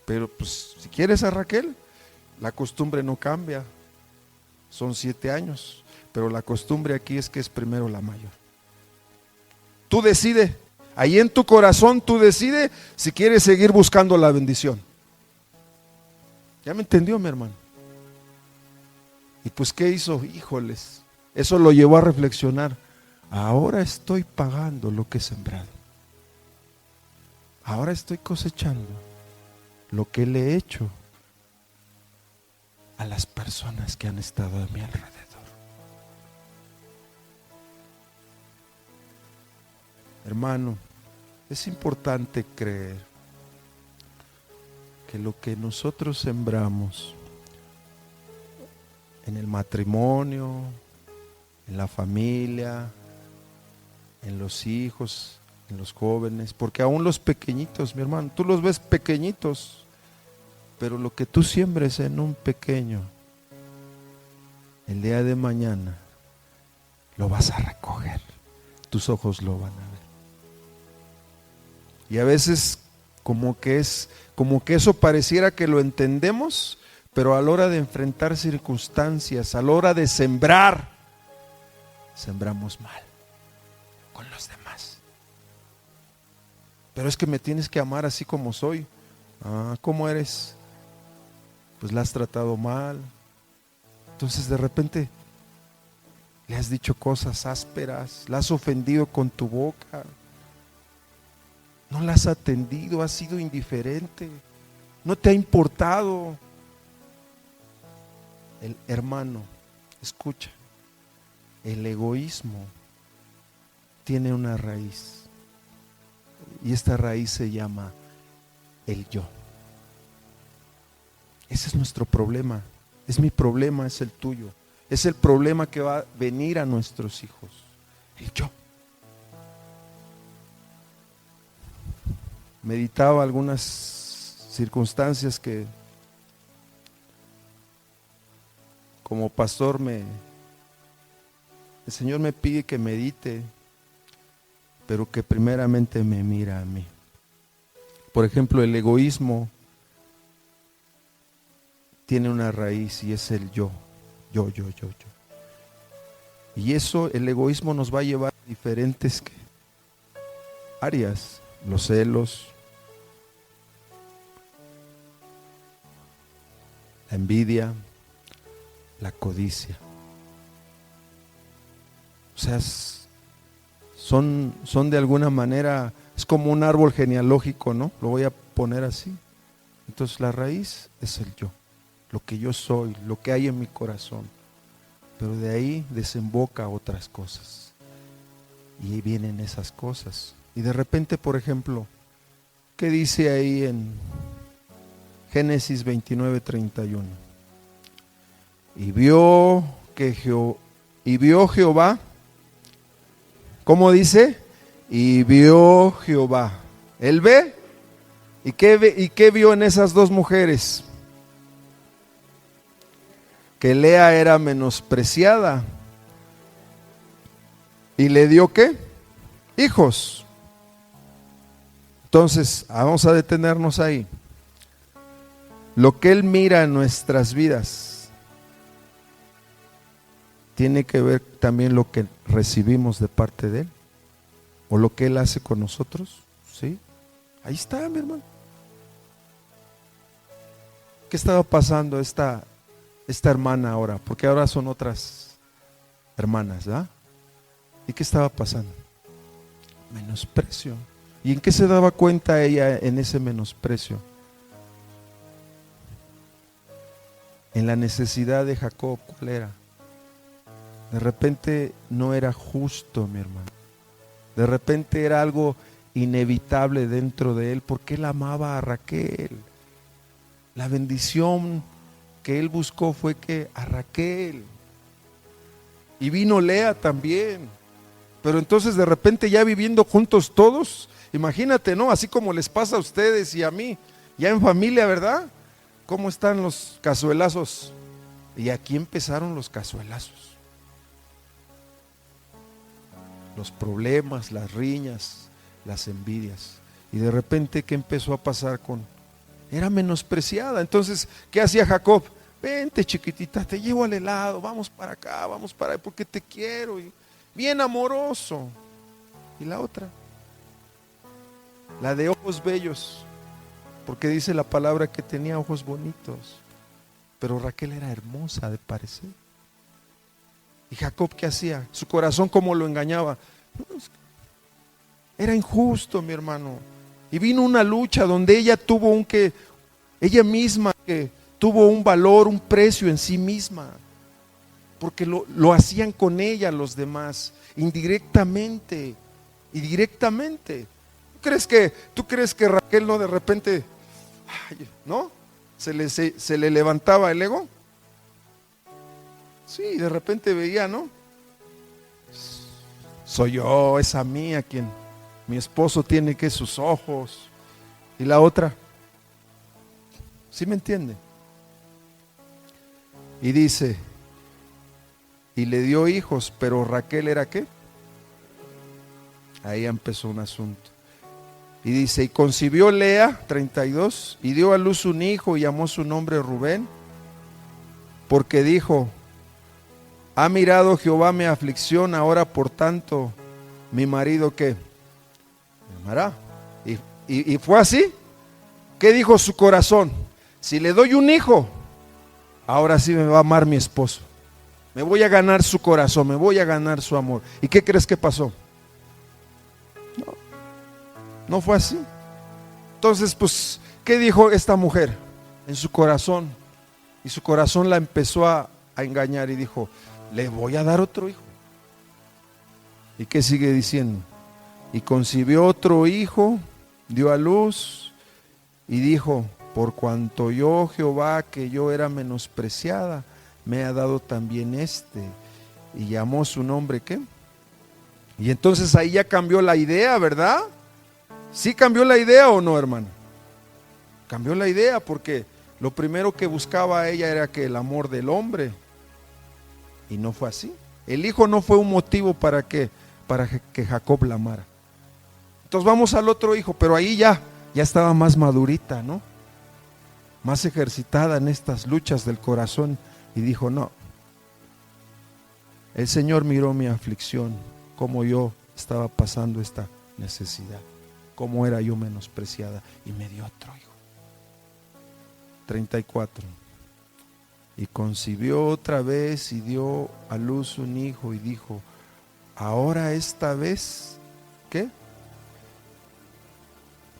Pero pues si quieres a Raquel, la costumbre no cambia. Son 7 años, pero la costumbre aquí es que es primero la mayor. Tú decides, ahí en tu corazón tú decides si quieres seguir buscando la bendición. ¿Ya me entendió, mi hermano? Y pues ¿qué hizo? Híjoles, eso lo llevó a reflexionar. Ahora estoy pagando lo que he sembrado. Ahora estoy cosechando lo que le he hecho a las personas que han estado a mi alrededor. Hermano, es importante creer que lo que nosotros sembramos en el matrimonio, en la familia, en los hijos, en los jóvenes, porque aún los pequeñitos, mi hermano, tú los ves pequeñitos, pero lo que tú siembres en un pequeño, el día de mañana lo vas a recoger, tus ojos lo van a ver. Y a veces como que eso pareciera que lo entendemos, pero a la hora de enfrentar circunstancias, a la hora de sembrar, sembramos mal con los demás. Pero es que me tienes que amar así como soy. Ah, ¿cómo eres? Pues la has tratado mal. Entonces de repente le has dicho cosas ásperas, la has ofendido con tu boca. No la has atendido, has sido indiferente, no te ha importado. El hermano, escucha, el egoísmo tiene una raíz y esta raíz se llama el yo. Ese es nuestro problema, es mi problema, es el tuyo, es el problema que va a venir a nuestros hijos, el yo. Meditaba algunas circunstancias que como pastor el Señor me pide que medite, pero que primeramente me mira a mí. Por ejemplo, el egoísmo tiene una raíz y es el yo. Y eso, el egoísmo nos va a llevar a diferentes áreas, los celos, la envidia, la codicia. O sea, son de alguna manera, es como un árbol genealógico, ¿no? Lo voy a poner así. Entonces la raíz es el yo, lo que yo soy, lo que hay en mi corazón. Pero de ahí desemboca otras cosas. Y ahí vienen esas cosas. Y de repente, por ejemplo, ¿qué dice ahí en Génesis 29:31? Y vio Jehová, ¿cómo dice? Y vio Jehová. Él ve. ¿Y qué vio en esas dos mujeres? Que Lea era menospreciada. ¿Y le dio qué? Hijos. Entonces, vamos a detenernos ahí. Lo que Él mira en nuestras vidas tiene que ver también lo que recibimos de parte de Él, o lo que Él hace con nosotros. ¿Sí? Ahí está, mi hermano. ¿Qué estaba pasando esta hermana ahora? Porque ahora son otras hermanas, ¿verdad? ¿Y qué estaba pasando? Menosprecio. ¿Y en qué se daba cuenta ella en ese menosprecio? En la necesidad de Jacob. ¿Cuál era? De repente no era justo, mi hermano. De repente era algo inevitable dentro de él, porque él amaba a Raquel. La bendición que él buscó fue que a Raquel. Y vino Lea también. Pero entonces de repente ya viviendo juntos todos, imagínate, ¿no? Así como les pasa a ustedes y a mí, ya en familia, ¿verdad? ¿Cómo están los cazuelazos? Y aquí empezaron los cazuelazos. Los problemas, las riñas, las envidias. Y de repente, ¿qué empezó a pasar con? Era menospreciada. Entonces, ¿qué hacía Jacob? Vente, chiquitita, te llevo al helado, vamos para acá, vamos para allá, porque te quiero. Y bien amoroso. Y la otra, la de ojos bellos, porque dice la palabra que tenía ojos bonitos. Pero Raquel era hermosa de parecer. ¿Y Jacob qué hacía? Su corazón, ¿cómo lo engañaba? Era injusto, mi hermano. Y vino una lucha donde ella tuvo ella misma que tuvo un valor, un precio en sí misma, porque lo hacían con ella los demás, indirectamente y directamente. ¿Tú crees que Raquel no de repente, ¿no? Se le levantaba el ego? Sí, de repente veía, ¿no? Soy yo, esa mía quien, mi esposo tiene que sus ojos. Y la otra, ¿sí me entiende? Y dice, y le dio hijos, pero Raquel era ¿qué? Ahí empezó un asunto. Y dice, y concibió Lea, 32, y dio a luz un hijo y llamó su nombre Rubén, porque dijo, ha mirado Jehová mi aflicción, ahora por tanto mi marido ¿qué? Me amará. Y fue así. ¿Qué dijo su corazón? Si le doy un hijo, ahora sí me va a amar mi esposo. Me voy a ganar su corazón, me voy a ganar su amor. ¿Y qué crees que pasó? No fue así. Entonces, pues, ¿qué dijo esta mujer en su corazón? Y su corazón la empezó a engañar y dijo, le voy a dar otro hijo. ¿Y qué sigue diciendo? Y concibió otro hijo, dio a luz y dijo, por cuanto yo Jehová, que yo era menospreciada, me ha dado también este. Y llamó su nombre ¿qué? Y entonces ahí ya cambió la idea, ¿verdad? ¿Sí cambió la idea o no, hermano? Cambió la idea, porque lo primero que buscaba ella era que el amor del hombre, y no fue así. El hijo no fue un motivo para que Jacob la amara. Entonces vamos al otro hijo, pero ahí ya estaba más madurita, ¿no? más ejercitada en estas luchas del corazón, y dijo: no, el Señor miró mi aflicción, cómo yo estaba pasando esta necesidad, cómo era yo menospreciada, y me dio otro hijo. 34. Y concibió otra vez y dio a luz un hijo, y dijo: ahora esta vez, ¿qué?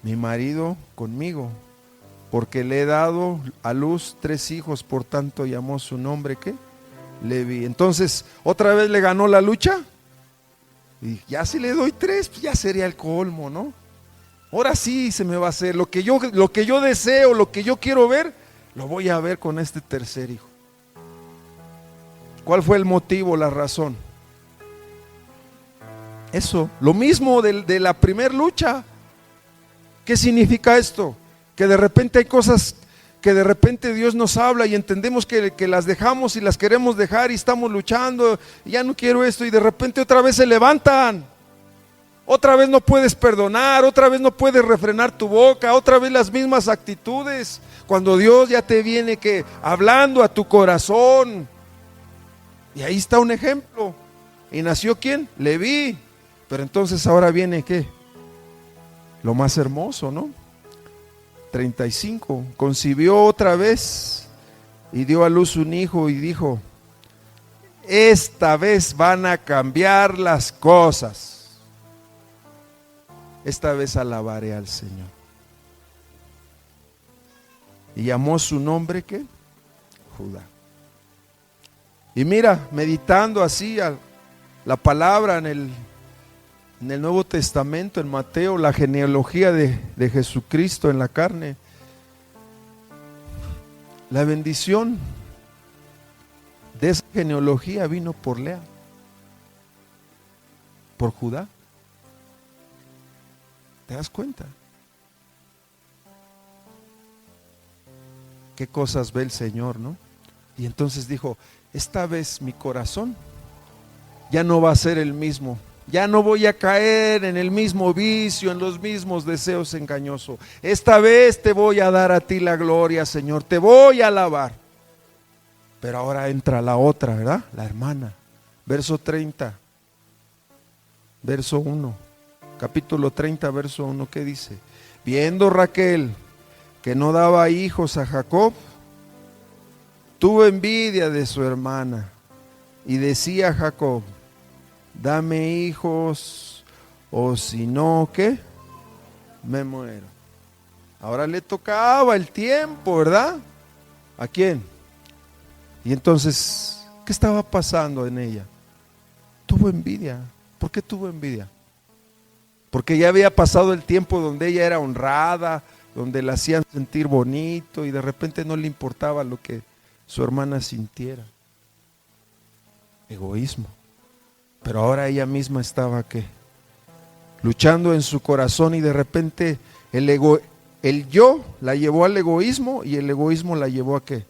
Mi marido conmigo, porque le he dado a luz 3 hijos, por tanto llamó su nombre, ¿qué? Leví. Entonces, otra vez le ganó la lucha. Y ya si le doy 3, pues ya sería el colmo, ¿no? Ahora sí se me va a hacer lo que yo deseo, lo que yo quiero ver, lo voy a ver con este tercer hijo. ¿Cuál fue el motivo, la razón? Eso, lo mismo de la primer lucha. ¿Qué significa esto? Que de repente hay cosas que de repente Dios nos habla y entendemos que las dejamos y las queremos dejar, y estamos luchando, y ya no quiero esto, y de repente otra vez se levantan. Otra vez no puedes perdonar, otra vez no puedes refrenar tu boca, otra vez las mismas actitudes, cuando Dios ya te viene hablando a tu corazón. Y ahí está un ejemplo. ¿Y nació quién? Leví. Pero entonces ahora viene ¿qué? Lo más hermoso, ¿no? 35. Concibió otra vez y dio a luz un hijo, y dijo: esta vez van a cambiar las cosas. Esta vez alabaré al Señor. Y llamó su nombre ¿qué? Judá. Y mira, meditando así la palabra en el Nuevo Testamento, en Mateo, la genealogía de Jesucristo en la carne, la bendición de esa genealogía vino por Lea, por Judá. ¿Te das cuenta? Qué cosas ve el Señor, ¿no? Y entonces dijo: esta vez mi corazón ya no va a ser el mismo. Ya no voy a caer en el mismo vicio, en los mismos deseos engañosos. Esta vez te voy a dar a ti la gloria, Señor. Te voy a alabar. Pero ahora entra la otra, ¿verdad? La hermana. Verso 30. Verso 1. Capítulo 30, verso 1. ¿Qué dice? Viendo Raquel que no daba hijos a Jacob, tuvo envidia de su hermana, y decía a Jacob: dame hijos, o si no, ¿qué? Me muero. Ahora le tocaba el tiempo, ¿verdad? ¿A quién? Y entonces, ¿qué estaba pasando en ella? Tuvo envidia. ¿Por qué tuvo envidia? Porque ya había pasado el tiempo donde ella era honrada, donde la hacían sentir bonito, y de repente no le importaba lo que su hermana sintiera. Egoísmo. Pero ahora ella misma estaba ¿qué? Luchando en su corazón, y de repente el yo la llevó al egoísmo, y el egoísmo la llevó a ¿qué?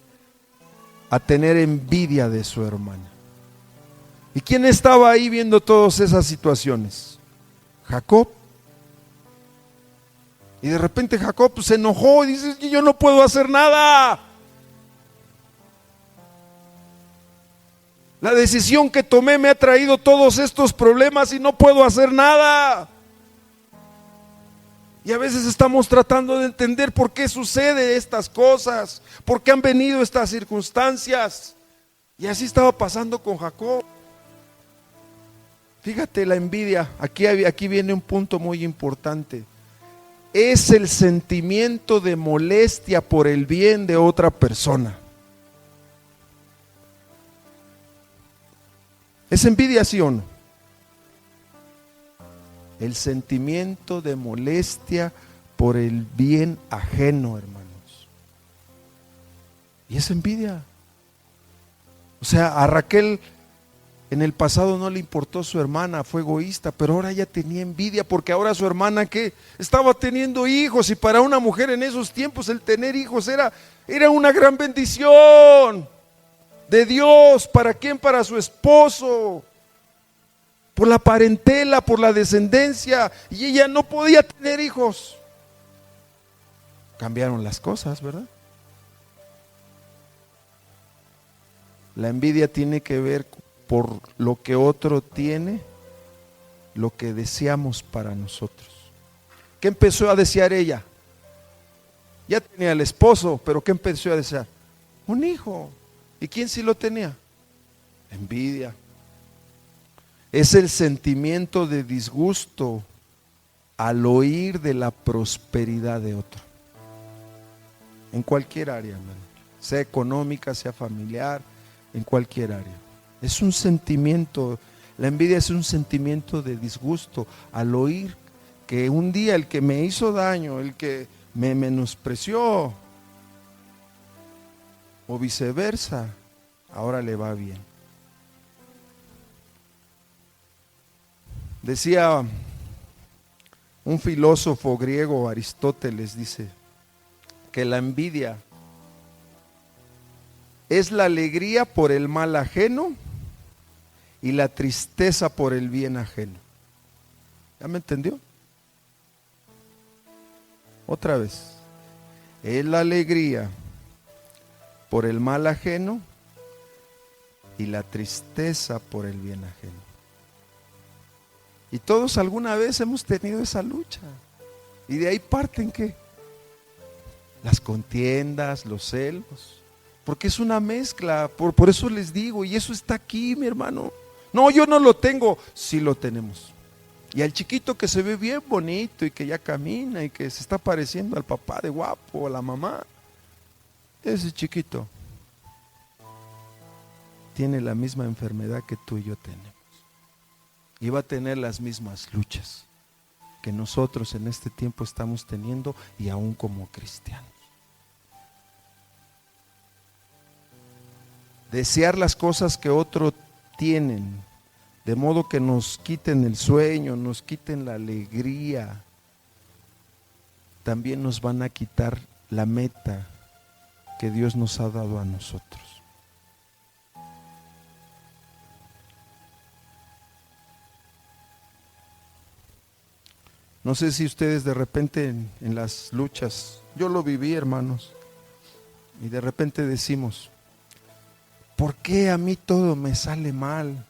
A tener envidia de su hermana. ¿Y quién estaba ahí viendo todas esas situaciones? Jacob. Y de repente Jacob se enojó y dice: yo no puedo hacer nada. La decisión que tomé me ha traído todos estos problemas y no puedo hacer nada. Y a veces estamos tratando de entender por qué sucede estas cosas, por qué han venido estas circunstancias. Y así estaba pasando con Jacob. Fíjate la envidia, aquí viene un punto muy importante. Es el sentimiento de molestia por el bien de otra persona. ¿Es envidia, sí o no? El sentimiento de molestia por el bien ajeno, hermanos. Y es envidia. O sea, a Raquel en el pasado no le importó su hermana, fue egoísta, pero ahora ella tenía envidia porque ahora su hermana ¿qué? Estaba teniendo hijos, y para una mujer en esos tiempos el tener hijos era una gran bendición de Dios. ¿Para quién? Para su esposo, por la parentela, por la descendencia, y ella no podía tener hijos. Cambiaron las cosas, ¿verdad? La envidia tiene que ver por lo que otro tiene, lo que deseamos para nosotros. ¿Qué empezó a desear ella? Ya tenía el esposo, pero ¿qué empezó a desear? Un hijo. ¿Y quién sí lo tenía? Envidia. Es el sentimiento de disgusto al oír de la prosperidad de otro. En cualquier área, hermano. Sea económica, sea familiar, en cualquier área. Es un sentimiento, la envidia es un sentimiento de disgusto al oír que un día el que me hizo daño, el que me menospreció o viceversa, ahora le va bien. Decía un filósofo griego, Aristóteles, dice que la envidia es la alegría por el mal ajeno y la tristeza por el bien ajeno. ¿Ya me entendió? Otra vez. Es la alegría por el mal ajeno y la tristeza por el bien ajeno. Y todos alguna vez hemos tenido esa lucha. Y de ahí parten ¿qué? Las contiendas, los celos. Porque es una mezcla, por eso les digo, y eso está aquí, mi hermano. No, yo no lo tengo, sí lo tenemos. Y al chiquito que se ve bien bonito y que ya camina y que se está pareciendo al papá de guapo o a la mamá, ese chiquito tiene la misma enfermedad que tú y yo tenemos. Y va a tener las mismas luchas que nosotros en este tiempo estamos teniendo y aún como cristianos. Desear las cosas que otros tienen, de modo que nos quiten el sueño, nos quiten la alegría, también nos van a quitar la meta que Dios nos ha dado a nosotros. No sé si ustedes de repente en las luchas, yo lo viví, hermanos, y de repente decimos, ¿por qué a mí todo me sale mal?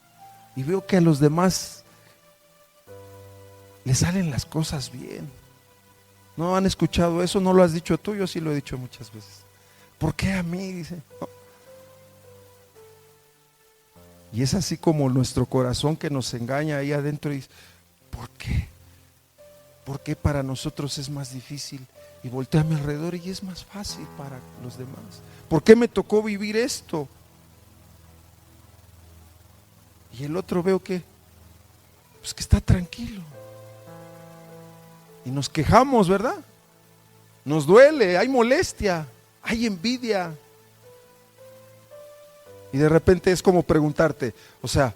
Y veo que a los demás les salen las cosas bien. ¿No han escuchado eso? ¿No lo has dicho tú? Yo sí lo he dicho muchas veces. ¿Por qué a mí? Dice. No. Y es así como nuestro corazón que nos engaña ahí adentro y dice, ¿por qué? ¿Por qué para nosotros es más difícil? Y voltea a mi alrededor y es más fácil para los demás. ¿Por qué me tocó vivir esto? Y el otro veo que, pues que está tranquilo. Y nos quejamos, ¿verdad? Nos duele, hay molestia, hay envidia. Y de repente es como preguntarte, o sea,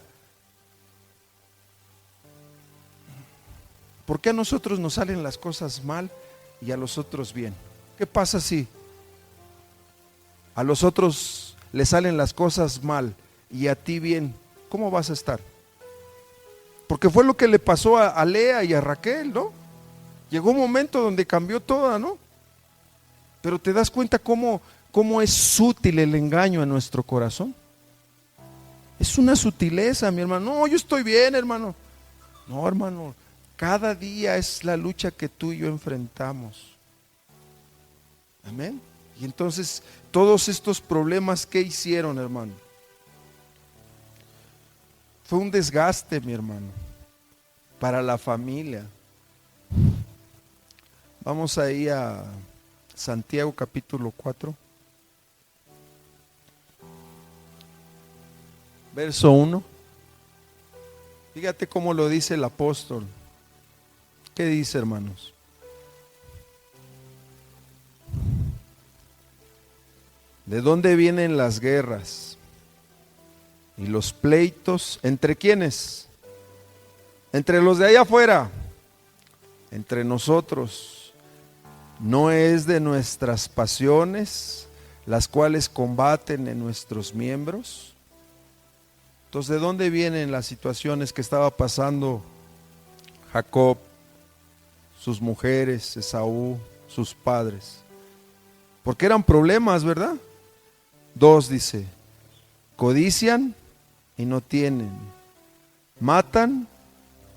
¿por qué a nosotros nos salen las cosas mal y a los otros bien? ¿Qué pasa si a los otros les salen las cosas mal y a ti bien? ¿Cómo vas a estar? Porque fue lo que le pasó a Lea y a Raquel, ¿no? Llegó un momento donde cambió toda, ¿no? Pero te das cuenta cómo es sutil el engaño en nuestro corazón. Es una sutileza, mi hermano. No, yo estoy bien, hermano. No, hermano. Cada día es la lucha que tú y yo enfrentamos. Amén. Y entonces, todos estos problemas, ¿qué hicieron, hermano? Fue un desgaste, mi hermano, para la familia. Vamos ahí a Santiago capítulo 4, verso 1. Fíjate cómo lo dice el apóstol. ¿Qué dice, hermanos? ¿De dónde vienen las guerras y los pleitos? ¿Entre quiénes? Entre los de allá afuera, entre nosotros. ¿No es de nuestras pasiones las cuales combaten en nuestros miembros? Entonces, ¿de dónde vienen las situaciones que estaba pasando Jacob, sus mujeres, Esaú, sus padres? Porque eran problemas, ¿verdad? 2 dice, codician y no tienen, matan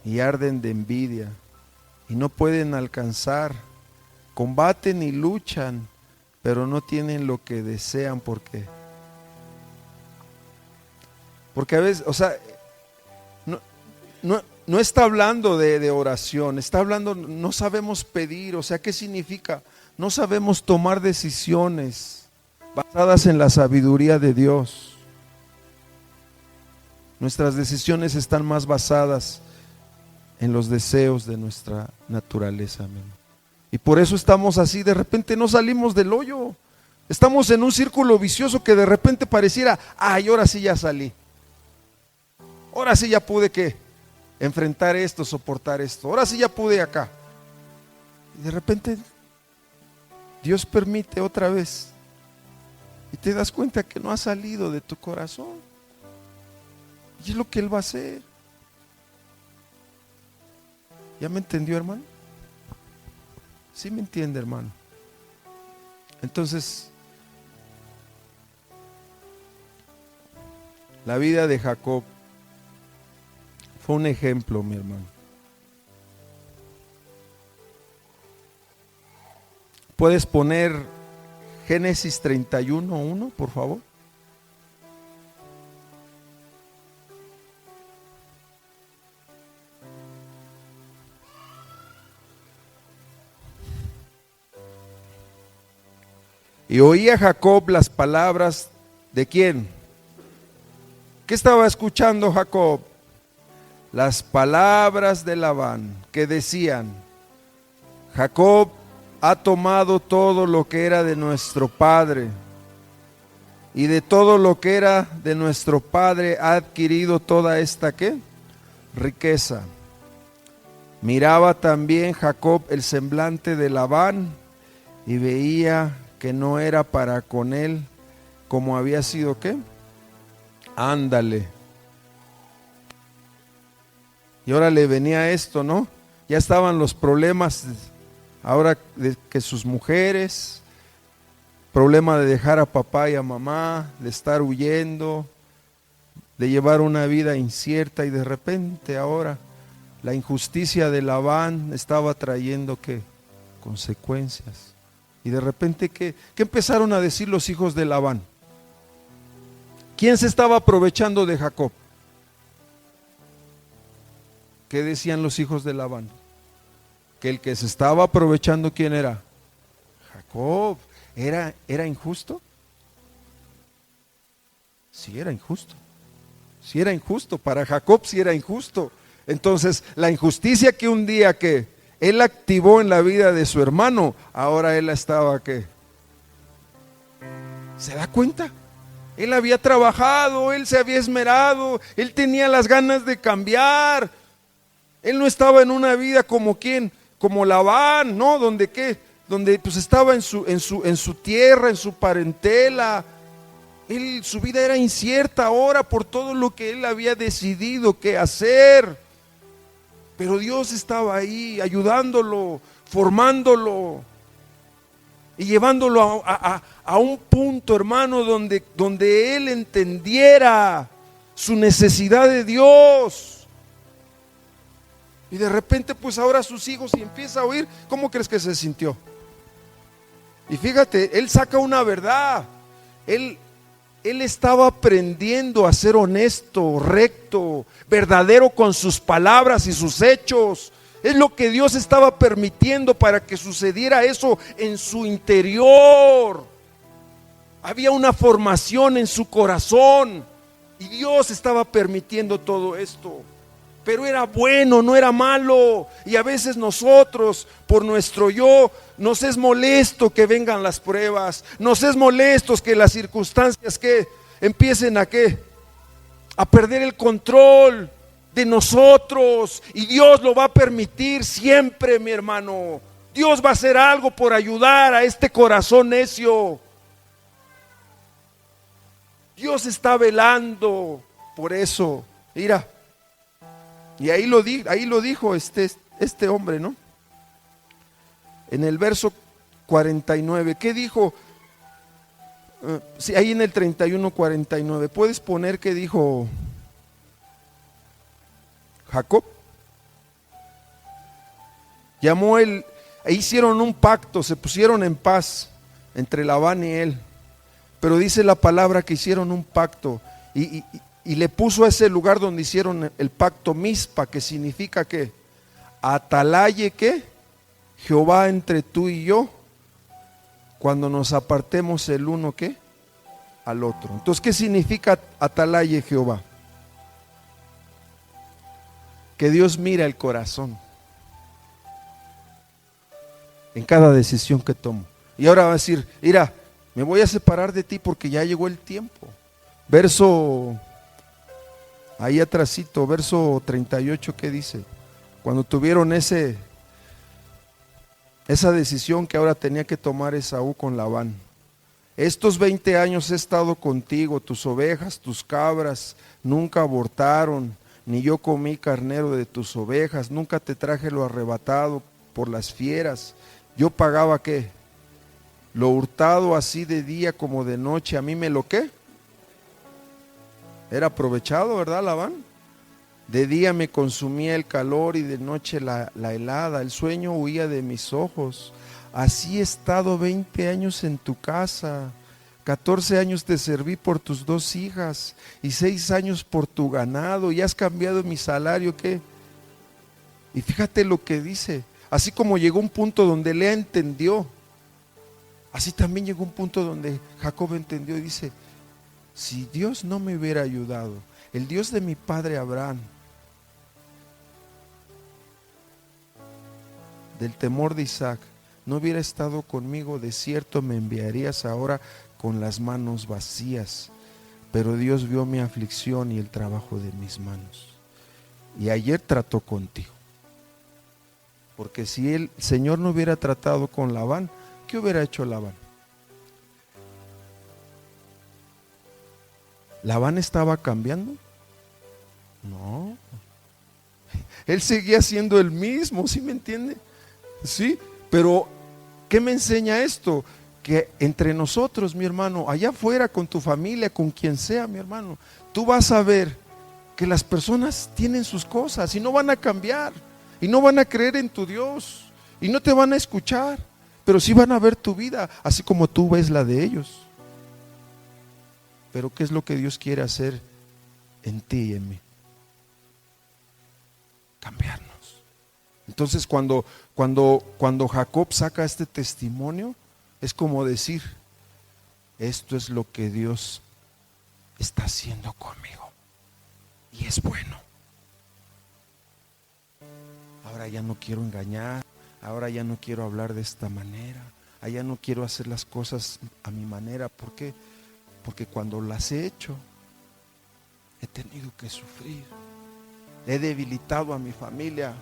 y arden de envidia y no pueden alcanzar, combaten y luchan, pero no tienen lo que desean. Porque a veces, o sea, no está hablando de oración, está hablando, no sabemos pedir. O sea, ¿qué significa? No sabemos tomar decisiones basadas en la sabiduría de Dios. Nuestras decisiones están más basadas en los deseos de nuestra naturaleza, amén. Y por eso estamos así, de repente no salimos del hoyo. Estamos en un círculo vicioso que de repente pareciera, ay, ahora sí ya salí. Ahora sí ya pude enfrentar esto, soportar esto. Ahora sí ya pude acá. Y de repente Dios permite otra vez. Y te das cuenta que no ha salido de tu corazón. Y es lo que Él va a hacer. ¿Ya me entendió, hermano? ¿Sí me entiende, hermano? Entonces, la vida de Jacob fue un ejemplo, mi hermano. ¿Puedes poner Génesis 31:1, por favor? Y oía Jacob las palabras ¿de quién? ¿Qué estaba escuchando Jacob? Las palabras de Labán, que decían: Jacob ha tomado todo lo que era de nuestro padre, y de todo lo que era de nuestro padre ha adquirido toda esta ¿qué? Riqueza. Miraba también Jacob el semblante de Labán y veía que no era para con él como había sido ¿qué? Ándale. Y ahora le venía esto, ¿no? Ya estaban los problemas ahora de que sus mujeres, problema de dejar a papá y a mamá, de estar huyendo, de llevar una vida incierta, y de repente ahora la injusticia de Labán estaba trayendo ¿qué? Consecuencias. Y de repente ¿qué empezaron a decir los hijos de Labán? ¿Quién se estaba aprovechando de Jacob? ¿Qué decían los hijos de Labán? Que el que se estaba aprovechando, ¿quién era? Jacob. ¿Era injusto? Sí, era injusto. Sí, era injusto. Para Jacob sí era injusto. Entonces, la injusticia que un día que él activó en la vida de su hermano, ahora él estaba ¿qué? ¿Se da cuenta? Él había trabajado, él se había esmerado, él tenía las ganas de cambiar. Él no estaba en una vida como quién, como Labán, ¿no? Donde pues estaba en su tierra, en su parentela. Su vida era incierta ahora por todo lo que él había decidido que hacer. Pero Dios estaba ahí ayudándolo, formándolo y llevándolo a un punto, hermano, donde él entendiera su necesidad de Dios. Y de repente pues ahora sus hijos, y empieza a oír, ¿cómo crees que se sintió? Y fíjate, él saca una verdad. Él estaba aprendiendo a ser honesto, recto, verdadero con sus palabras y sus hechos. Es lo que Dios estaba permitiendo para que sucediera eso en su interior. Había una formación en su corazón y Dios estaba permitiendo todo esto. Pero era bueno, no era malo. Y a veces nosotros, por nuestro yo, nos es molesto que vengan las pruebas, nos es molesto que las circunstancias que empiecen a perder el control de nosotros. Y Dios lo va a permitir siempre, mi hermano. Dios va a hacer algo por ayudar a este corazón necio. Dios está velando por eso. Mira. Y ahí lo dijo este hombre, ¿no? En el verso 49, ¿qué dijo? Sí, ahí en el 31:49. ¿Puedes poner qué dijo Jacob? Llamó él, e hicieron un pacto, se pusieron en paz entre Labán y él. Pero dice la palabra que hicieron un pacto y le puso a ese lugar donde hicieron el pacto Mizpa, que significa que atalaye que Jehová entre tú y yo cuando nos apartemos el uno que al otro. Entonces, ¿qué significa atalaye Jehová? Que Dios mira el corazón en cada decisión que tomo. Y ahora va a decir, mira, me voy a separar de ti porque ya llegó el tiempo. Verso, ahí atrásito, verso 38, ¿qué dice? Cuando tuvieron esa decisión que ahora tenía que tomar Esaú con Labán. Estos 20 años he estado contigo, tus ovejas, tus cabras nunca abortaron, ni yo comí carnero de tus ovejas, nunca te traje lo arrebatado por las fieras. Yo pagaba ¿qué? Lo hurtado así de día como de noche, a mí me lo ¿qué? Era aprovechado, ¿verdad, Labán? De día me consumía el calor y de noche la helada, el sueño huía de mis ojos. Así he estado 20 años en tu casa, 14 años te serví por tus 2 hijas y 6 años por tu ganado, y has cambiado mi salario, ¿qué? Y fíjate lo que dice, así como llegó un punto donde Lea entendió, así también llegó un punto donde Jacob entendió y dice, si Dios no me hubiera ayudado, el Dios de mi padre Abraham, del temor de Isaac, no hubiera estado conmigo, de cierto me enviarías ahora con las manos vacías. Pero Dios vio mi aflicción y el trabajo de mis manos. Y ayer trató contigo. Porque si el Señor no hubiera tratado con Labán, ¿qué hubiera hecho Labán? ¿Labán estaba cambiando? No. Él seguía siendo el mismo, ¿sí me entiende? Sí, pero ¿qué me enseña esto? Que entre nosotros, mi hermano, allá afuera con tu familia, con quien sea, mi hermano, tú vas a ver que las personas tienen sus cosas y no van a cambiar, y no van a creer en tu Dios, y no te van a escuchar, pero sí van a ver tu vida, así como tú ves la de ellos. Pero ¿qué es lo que Dios quiere hacer en ti y en mí? Cambiarnos. Entonces cuando Jacob saca este testimonio, es como decir, esto es lo que Dios está haciendo conmigo y es bueno. Ahora ya no quiero engañar, ahora ya no quiero hablar de esta manera, ya no quiero hacer las cosas a mi manera. ¿Por qué? Porque cuando las he hecho, he tenido que sufrir, he debilitado a mi familia.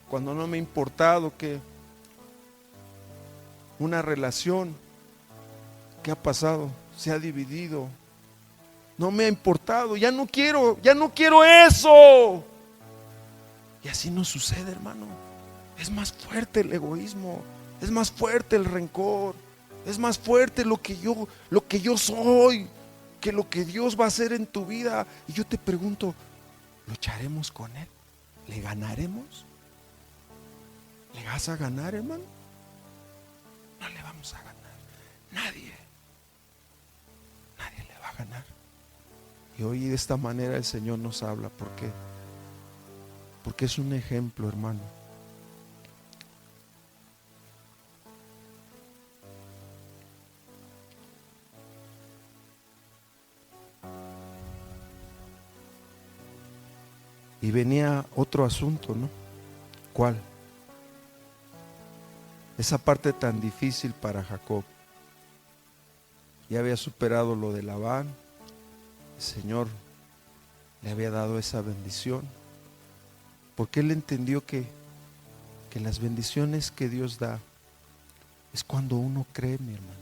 Cuando no me ha importado que una relación que ha pasado se ha dividido, no me ha importado, ya no quiero eso. Y así no sucede, hermano. Es más fuerte el egoísmo, es más fuerte el rencor, es más fuerte lo que yo soy, que lo que Dios va a hacer en tu vida. Y yo te pregunto, ¿lucharemos con Él? ¿Le ganaremos? ¿Le vas a ganar, hermano? No le vamos a ganar. Nadie le va a ganar. Y hoy de esta manera el Señor nos habla. ¿Por qué? Porque es un ejemplo, hermano. Y venía otro asunto, ¿no? ¿Cuál? Esa parte tan difícil para Jacob. Ya había superado lo de Labán. El Señor le había dado esa bendición. Porque él entendió que las bendiciones que Dios da es cuando uno cree, mi hermano.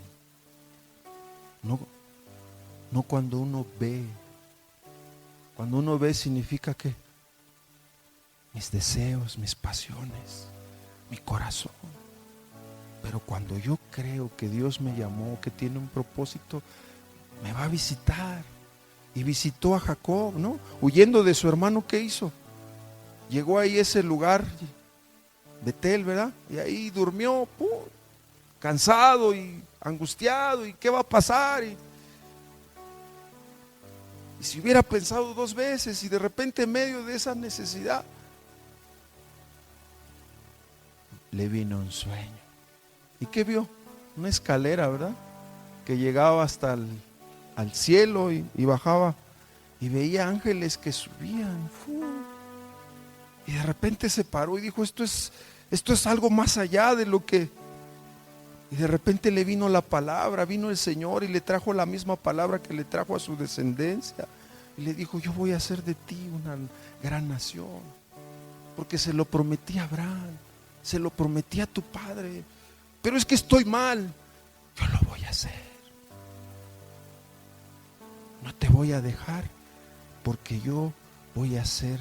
No cuando uno ve. Cuando uno ve significa que mis deseos, mis pasiones, mi corazón. Pero cuando yo creo que Dios me llamó, que tiene un propósito, me va a visitar. Y visitó a Jacob, ¿no? Huyendo de su hermano, ¿qué hizo? Llegó ahí a ese lugar, Betel, ¿verdad? Y ahí durmió, cansado y angustiado. ¿Y qué va a pasar? Y si hubiera pensado 2 veces, y de repente en medio de esa necesidad le vino un sueño. ¿Y qué vio? Una escalera, ¿verdad? Que llegaba hasta al cielo y bajaba, y veía ángeles que subían. Y de repente se paró y dijo, esto es algo más allá de lo que... Y de repente le vino la palabra, vino el Señor y le trajo la misma palabra que le trajo a su descendencia. Y le dijo, yo voy a hacer de ti una gran nación. Porque se lo prometí a Abraham, se lo prometí a tu padre. Pero es que estoy mal, yo lo voy a hacer. No te voy a dejar, porque yo voy a hacer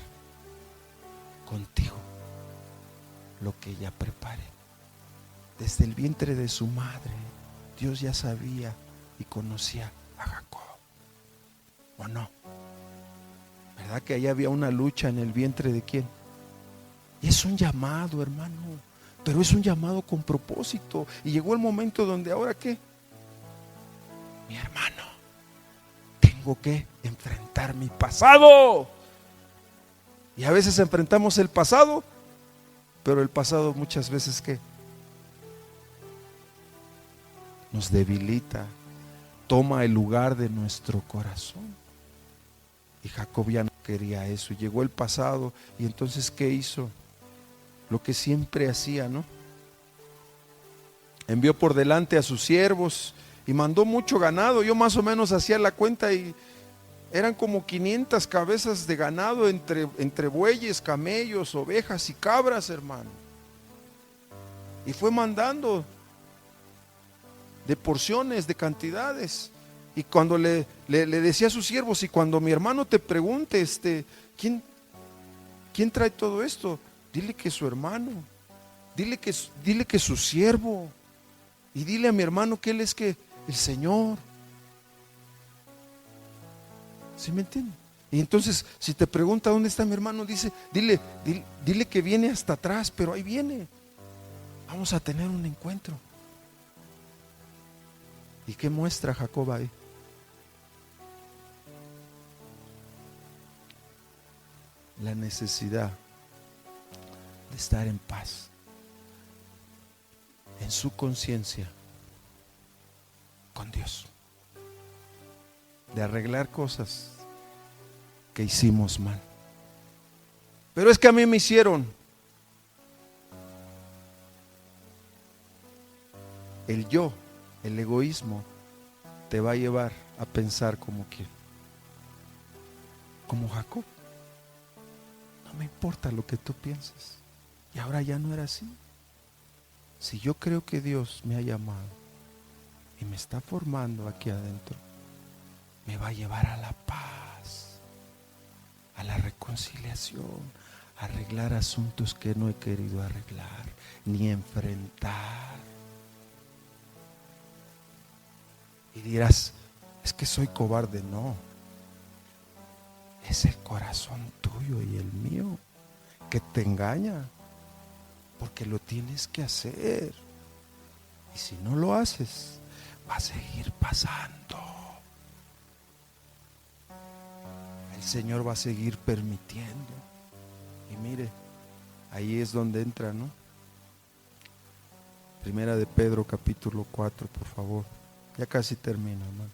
contigo lo que ya preparé. Desde el vientre de su madre, Dios ya sabía y conocía a Jacob. ¿O no? ¿Verdad que ahí había una lucha en el vientre de quién? Y es un llamado, hermano, pero es un llamado con propósito. Y llegó el momento donde ahora ¿qué? Mi hermano, tengo que enfrentar mi pasado. Y a veces enfrentamos el pasado, pero el pasado muchas veces ¿qué? Nos debilita, toma el lugar de nuestro corazón. Y Jacob ya no quería eso. Llegó el pasado y entonces ¿qué hizo? Lo que siempre hacía, ¿no? Envió por delante a sus siervos y mandó mucho ganado. Yo más o menos hacía la cuenta y eran como 500 cabezas de ganado entre bueyes, camellos, ovejas y cabras, hermano. Y fue mandando de porciones, de cantidades. Y cuando le decía a sus siervos, y cuando mi hermano te pregunte, ¿quién trae todo esto? Dile que su hermano, dile que su siervo, y dile a mi hermano que él es que el Señor. ¿Sí me entienden? Y entonces, si te pregunta dónde está mi hermano, dile que viene hasta atrás, pero ahí viene. Vamos a tener un encuentro. ¿Y qué muestra Jacob ahí? La necesidad de estar en paz, en su conciencia con Dios, de arreglar cosas que hicimos mal. Pero es que a mí me hicieron. El yo, el egoísmo, te va a llevar a pensar como quién, como Jacob. No me importa lo que tú pienses. Y ahora ya no era así. Si yo creo que Dios me ha llamado y me está formando aquí adentro, me va a llevar a la paz, a la reconciliación, a arreglar asuntos que no he querido arreglar ni enfrentar. Y dirás, es que soy cobarde. No, es el corazón tuyo y el mío que te engaña, porque lo tienes que hacer. Y si no lo haces, va a seguir pasando. El Señor va a seguir permitiendo. Y mire, ahí es donde entra, ¿no? Primera de Pedro capítulo 4, por favor. Ya casi termino, hermano.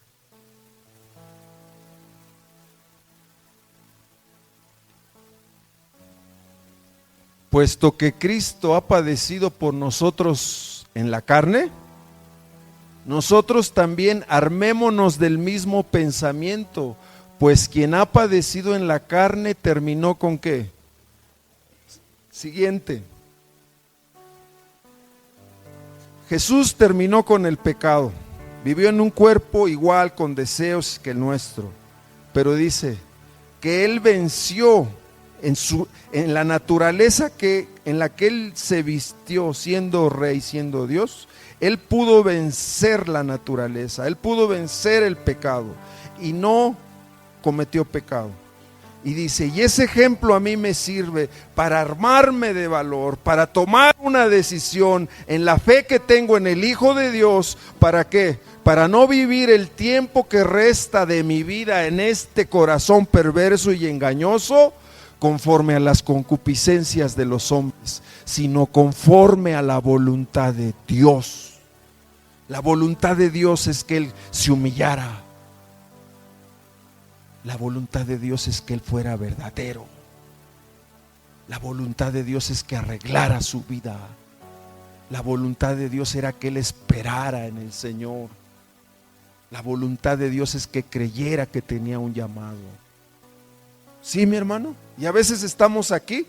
Puesto que Cristo ha padecido por nosotros en la carne, nosotros también armémonos del mismo pensamiento, pues quien ha padecido en la carne terminó con ¿qué? Siguiente. Jesús terminó con el pecado, vivió en un cuerpo igual con deseos que el nuestro, pero dice que Él venció en la naturaleza en la que Él se vistió siendo rey, siendo Dios. Él pudo vencer la naturaleza, Él pudo vencer el pecado y no cometió pecado. Y dice, y ese ejemplo a mí me sirve para armarme de valor, para tomar una decisión en la fe que tengo en el Hijo de Dios. ¿Para qué? Para no vivir el tiempo que resta de mi vida en este corazón perverso y engañoso, conforme a las concupiscencias de los hombres, sino conforme a la voluntad de Dios. La voluntad de Dios es que Él se humillara. La voluntad de Dios es que Él fuera verdadero. La voluntad de Dios es que arreglara su vida. La voluntad de Dios era que Él esperara en el Señor. La voluntad de Dios es que creyera que tenía un llamado. Sí, mi hermano. Y a veces estamos aquí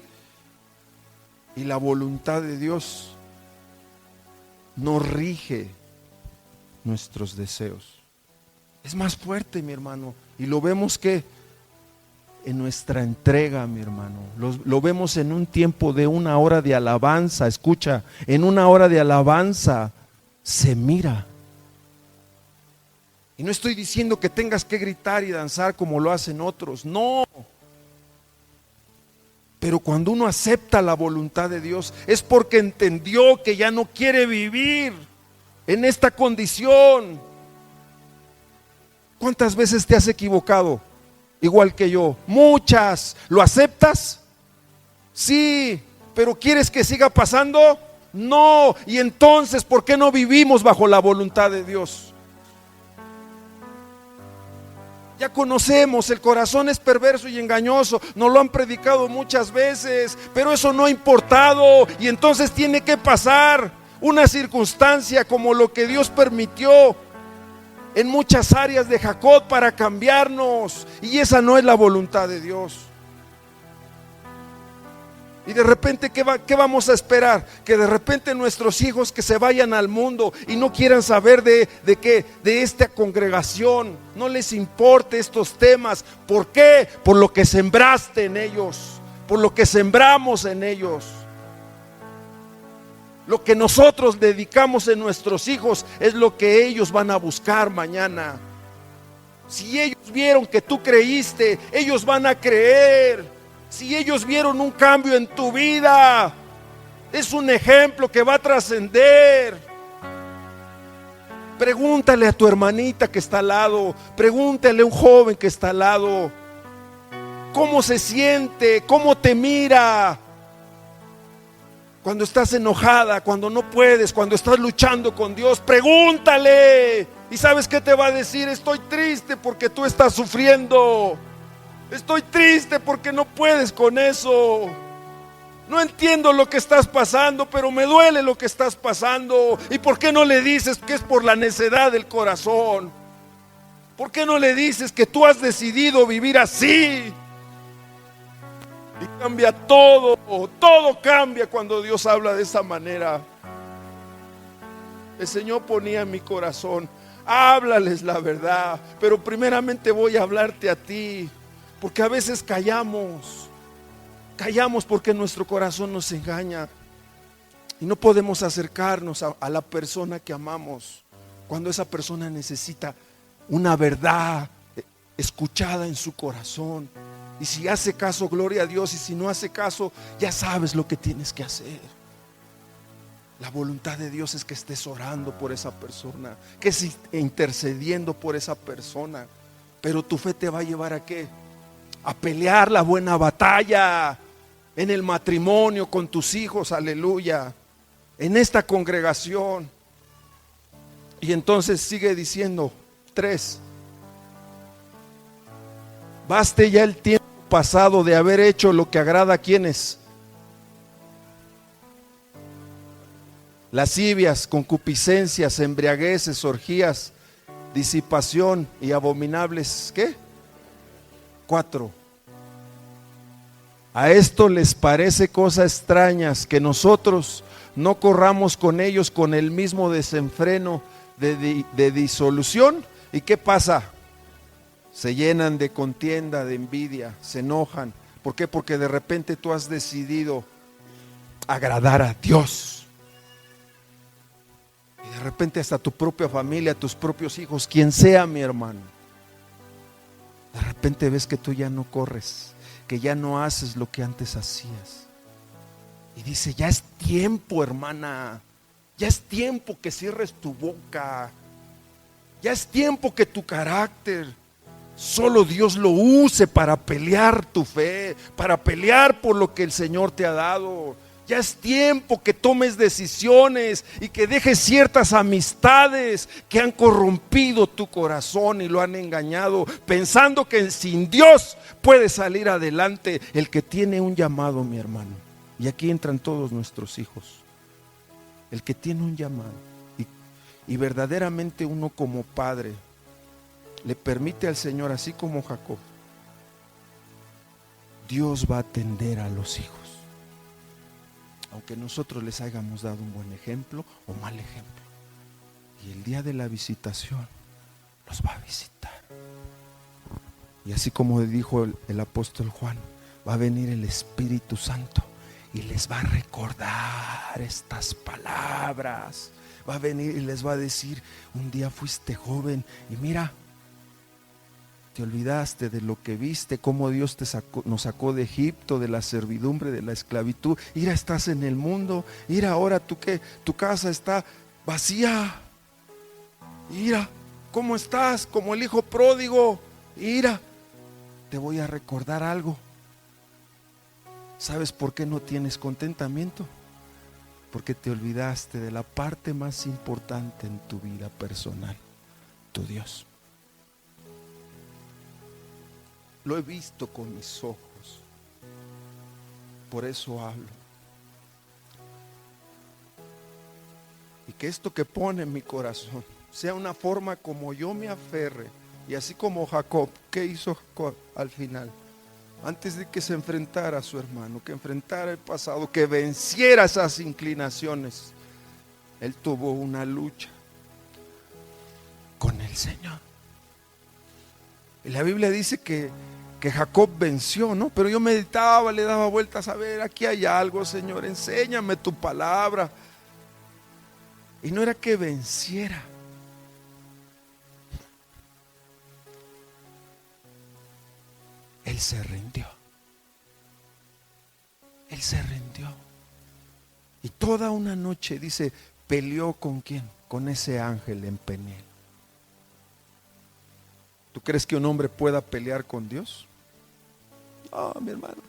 y la voluntad de Dios no rige nuestros deseos. Es más fuerte, mi hermano. Y lo vemos que en nuestra entrega, mi hermano. Lo vemos en un tiempo de una hora de alabanza. Escucha, en una hora de alabanza se mira. Y no estoy diciendo que tengas que gritar y danzar como lo hacen otros. No. Pero cuando uno acepta la voluntad de Dios, es porque entendió que ya no quiere vivir en esta condición. ¿Cuántas veces te has equivocado? Igual que yo. Muchas. ¿Lo aceptas? Sí. ¿Pero quieres que siga pasando? No. Y entonces, ¿por qué no vivimos bajo la voluntad de Dios? Ya conocemos, el corazón es perverso y engañoso, nos lo han predicado muchas veces, pero eso no ha importado. Y entonces tiene que pasar una circunstancia como lo que Dios permitió en muchas áreas de Jacob para cambiarnos, y esa no es la voluntad de Dios. Y de repente, ¿qué vamos a esperar? Que de repente nuestros hijos que se vayan al mundo y no quieran saber de esta congregación, no les importe estos temas. ¿Por qué? Por lo que sembraste en ellos, por lo que sembramos en ellos. Lo que nosotros dedicamos en nuestros hijos es lo que ellos van a buscar mañana. Si ellos vieron que tú creíste, ellos van a creer. Si ellos vieron un cambio en tu vida, es un ejemplo que va a trascender. Pregúntale a tu hermanita que está al lado, pregúntale a un joven que está al lado, ¿cómo se siente? ¿Cómo te mira? Cuando estás enojada, cuando no puedes, cuando estás luchando con Dios, pregúntale. ¿Y sabes qué te va a decir? Estoy triste porque tú estás sufriendo. Estoy triste porque no puedes con eso. No entiendo lo que estás pasando, pero me duele lo que estás pasando. ¿Y por qué no le dices que es por la necedad del corazón? ¿Por qué no le dices que tú has decidido vivir así? Y cambia todo, todo cambia cuando Dios habla de esa manera. El Señor ponía en mi corazón, háblales la verdad, pero primeramente voy a hablarte a ti. Porque a veces callamos porque nuestro corazón nos engaña y no podemos acercarnos a la persona que amamos cuando esa persona necesita una verdad escuchada en su corazón. Y si hace caso, gloria a Dios, y si no hace caso, ya sabes lo que tienes que hacer. La voluntad de Dios es que estés orando por esa persona, que estés intercediendo por esa persona, pero tu fe te va a llevar ¿a qué? A pelear la buena batalla en el matrimonio con tus hijos, aleluya, en esta congregación. Y entonces sigue diciendo 3: baste ya el tiempo pasado de haber hecho lo que agrada a quienes, lascivias, concupiscencias, embriagueces, orgías, disipación y abominables, ¿qué? 4. A esto les parece cosa extrañas que nosotros no corramos con ellos con el mismo desenfreno de disolución. ¿Y qué pasa? Se llenan de contienda, de envidia, se enojan. ¿Por qué? Porque de repente tú has decidido agradar a Dios. Y de De repente hasta tu propia familia, tus propios hijos, quien sea, mi hermano. De repente ves que tú ya no corres, que ya no haces lo que antes hacías. Y dice, ya es tiempo, hermana. Ya es tiempo que cierres tu boca. Ya es tiempo que tu carácter solo Dios lo use para pelear tu fe, para pelear por lo que el Señor te ha dado. Ya es tiempo que tomes decisiones y que dejes ciertas amistades que han corrompido tu corazón y lo han engañado, pensando que sin Dios puede salir adelante el que tiene un llamado, mi hermano. Y aquí entran todos nuestros hijos. El que tiene un llamado y verdaderamente uno como padre le permite al Señor, así como Jacob, Dios va a atender a los hijos. Aunque nosotros les hayamos dado un buen ejemplo o mal ejemplo. Y el día de la visitación los va a visitar. Y así como dijo el apóstol Juan, va a venir el Espíritu Santo y les va a recordar estas palabras. Va a venir y les va a decir, un día fuiste joven y mira, te olvidaste de lo que viste, cómo Dios nos sacó de Egipto, de la servidumbre, de la esclavitud. Mira, estás en el mundo. Mira, ahora tú qué, tu casa está vacía. Mira, ¿cómo estás? Como el hijo pródigo. Mira, te voy a recordar algo. ¿Sabes por qué no tienes contentamiento? Porque te olvidaste de la parte más importante en tu vida personal, tu Dios. Lo he visto con mis ojos, por eso hablo. Y que esto que pone en mi corazón sea una forma como yo me aferre. Y así como Jacob, ¿qué hizo Jacob al final? Antes de que se enfrentara a su hermano, que enfrentara el pasado, que venciera esas inclinaciones, él tuvo una lucha con el Señor. Y la Biblia dice que Jacob venció, ¿no? Pero yo meditaba, le daba vueltas, a ver, aquí hay algo, Señor, enséñame tu palabra. Y no era que venciera. Él se rindió. Él se rindió. Y toda una noche, dice, peleó ¿con quién? Con ese ángel en Peniel. ¿Tú crees que un hombre pueda pelear con Dios? No, mi hermano.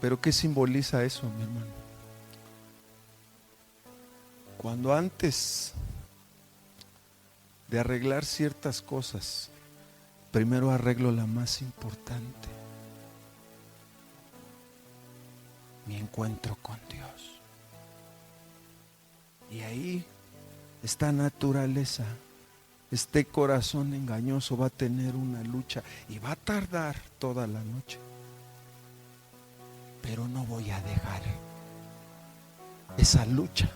¿Pero qué simboliza eso, mi hermano? Cuando antes de arreglar ciertas cosas, primero arreglo la más importante, mi encuentro con Dios. Y ahí esta naturaleza, este corazón engañoso va a tener una lucha y va a tardar toda la noche. Pero no voy a dejar esa lucha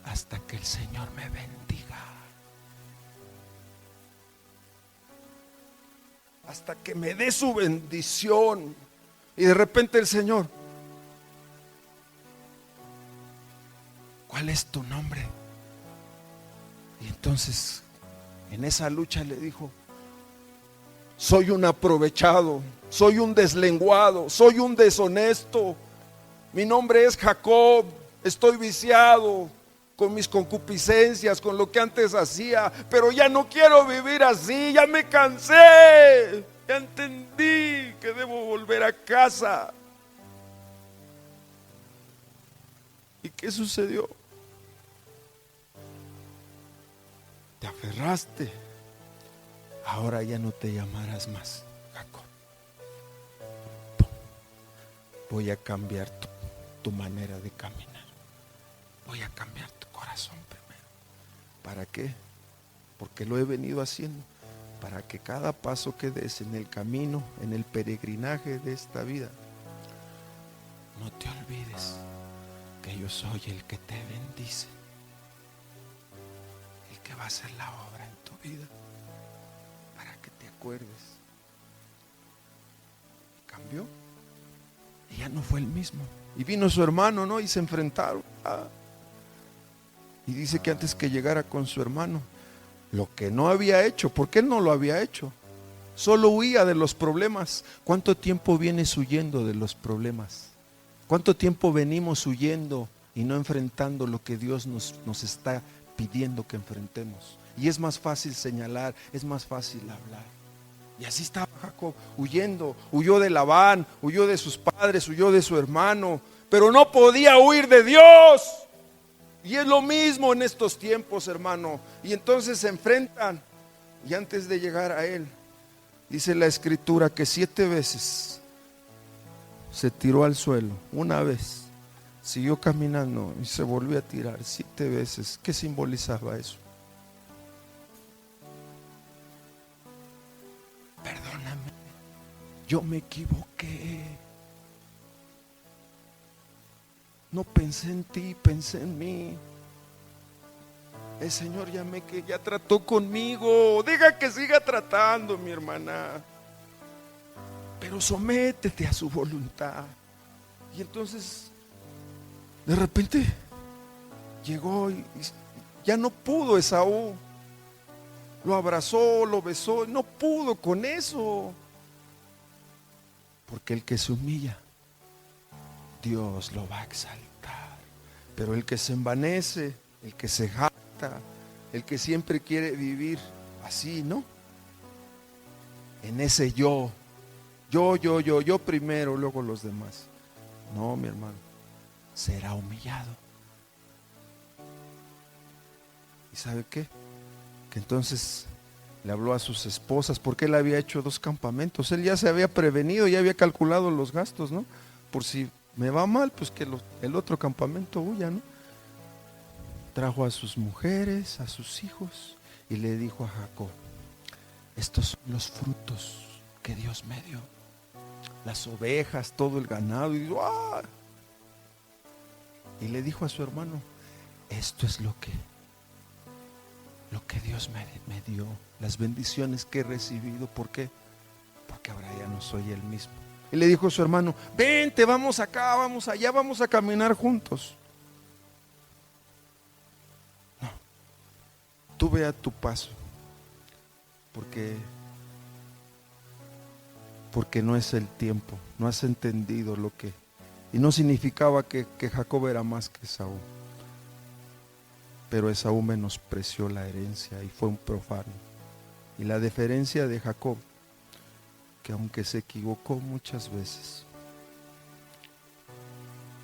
hasta que el Señor me bendiga. Hasta que me dé su bendición. Y de repente el Señor, ¿cuál es tu nombre? Y entonces en esa lucha le dijo, soy un aprovechado, soy un deslenguado, soy un deshonesto. Mi nombre es Jacob, estoy viciado con mis concupiscencias, con lo que antes hacía, pero ya no quiero vivir así, ya me cansé, ya entendí que debo volver a casa. ¿Y qué sucedió? Te aferraste, ahora ya no te llamarás más Jacob. Voy a cambiar tu manera de caminar. Voy a cambiar tu corazón primero. ¿Para qué? Porque lo he venido haciendo. Para que cada paso que des en el camino, en el peregrinaje de esta vida, no te olvides que yo soy el que te bendice, el que va a hacer la obra en tu vida, para que te acuerdes. Y cambió. Y ya no fue el mismo. Y vino su hermano, ¿no? Y se enfrentaron. Y dice que antes que llegara con su hermano, lo que no había hecho, porque él no lo había hecho, solo huía de los problemas. ¿Cuánto tiempo vienes huyendo de los problemas? ¿Cuánto tiempo venimos huyendo y no enfrentando lo que Dios nos está pidiendo que enfrentemos? Y es más fácil señalar, es más fácil hablar. Y así estaba Jacob, huyendo, huyó de Labán, huyó de sus padres, huyó de su hermano, pero no podía huir de Dios. Y es lo mismo en estos tiempos, hermano. Y entonces se enfrentan. Y antes de llegar a él, dice la escritura que 7 veces se tiró al suelo. Una vez siguió caminando y se volvió a tirar 7 veces. ¿Qué simbolizaba eso? Perdóname, yo me equivoqué. No pensé en ti, pensé en mí. El Señor ya trató conmigo. Deja que siga tratando, mi hermana. Pero sométete a su voluntad. Y entonces, de repente, llegó y ya no pudo Esaú. Lo abrazó, lo besó. No pudo con eso. Porque el que se humilla, Dios lo va a exaltar. Pero el que se envanece, el que se jacta, el que siempre quiere vivir así, ¿no? En ese yo primero, luego los demás. No, mi hermano, será humillado. ¿Y sabe qué? Que entonces le habló a sus esposas, porque él había hecho 2 campamentos. Él ya se había prevenido, ya había calculado los gastos, ¿no? Por si me va mal, pues que el otro campamento huya, ¿no? Trajo a sus mujeres, a sus hijos, y le dijo a Jacob: estos son los frutos que Dios me dio. Las ovejas, todo el ganado. Y, ¡ah! Y le dijo a su hermano: esto es lo que Dios me dio, las bendiciones que he recibido. ¿Por qué? Porque ahora ya no soy el mismo. Y le dijo a su hermano: vente, vamos acá, vamos allá, vamos a caminar juntos. No, tú ve a tu paso, porque no es el tiempo, no has entendido lo que. Y no significaba que Jacob era más que Esaú, pero Esaú menospreció la herencia y fue un profano. Y la diferencia de Jacob, que aunque se equivocó muchas veces,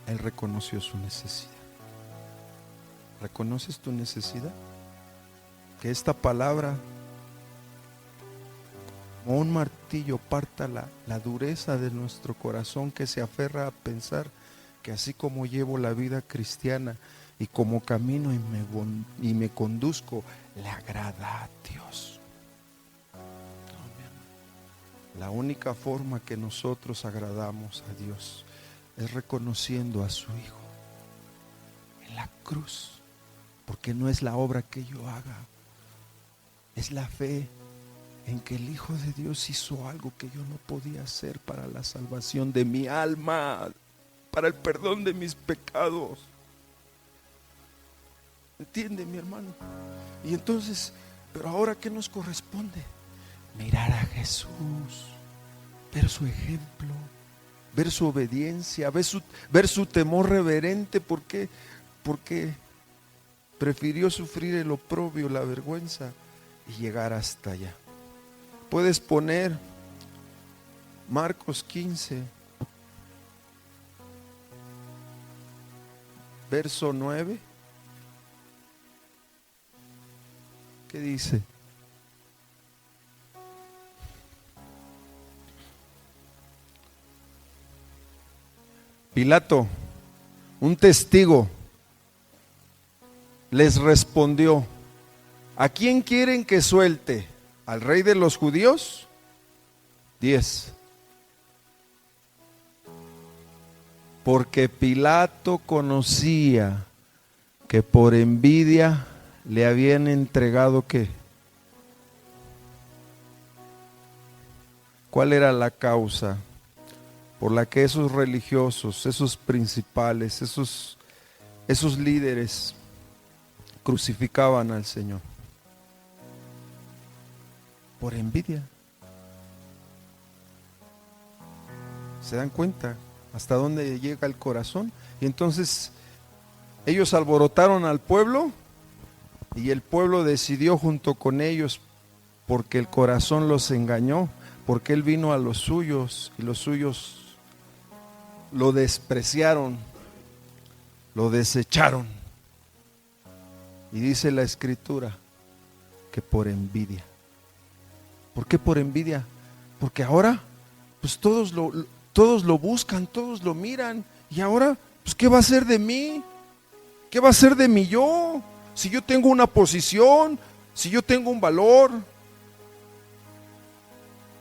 él reconoció su necesidad. ¿Reconoces tu necesidad? Que esta palabra, como un martillo, parta la dureza de nuestro corazón, que se aferra a pensar que así como llevo la vida cristiana y como camino y me conduzco, le agrada a Dios. La única forma que nosotros agradamos a Dios es reconociendo a su Hijo en la cruz, porque no es la obra que yo haga, es la fe en que el Hijo de Dios hizo algo que yo no podía hacer para la salvación de mi alma, para el perdón de mis pecados. ¿Entiende, mi hermano? Y entonces, pero ahora, ¿qué nos corresponde? Mirar a Jesús, ver su ejemplo, ver su obediencia, ver su temor reverente. ¿Por qué? Porque prefirió sufrir el oprobio, la vergüenza, y llegar hasta allá. Puedes poner Marcos 15, verso 9. ¿Qué dice? Pilato, un testigo, les respondió: ¿a quién quieren que suelte? ¿Al rey de los judíos? 10. Porque Pilato conocía que por envidia le habían entregado, ¿qué? ¿Cuál era la causa por la que esos religiosos, esos principales, esos líderes crucificaban al Señor? Por envidia. ¿Se dan cuenta hasta dónde llega el corazón? Y entonces ellos alborotaron al pueblo y el pueblo decidió junto con ellos, porque el corazón los engañó, porque él vino a los suyos y los suyos lo despreciaron, lo desecharon. Y dice la Escritura que por envidia. ¿Por qué por envidia? Porque ahora pues todos lo buscan, todos lo miran, y ahora pues ¿qué va a ser de mí? ¿Qué va a ser de mí yo? Si yo tengo una posición, si yo tengo un valor.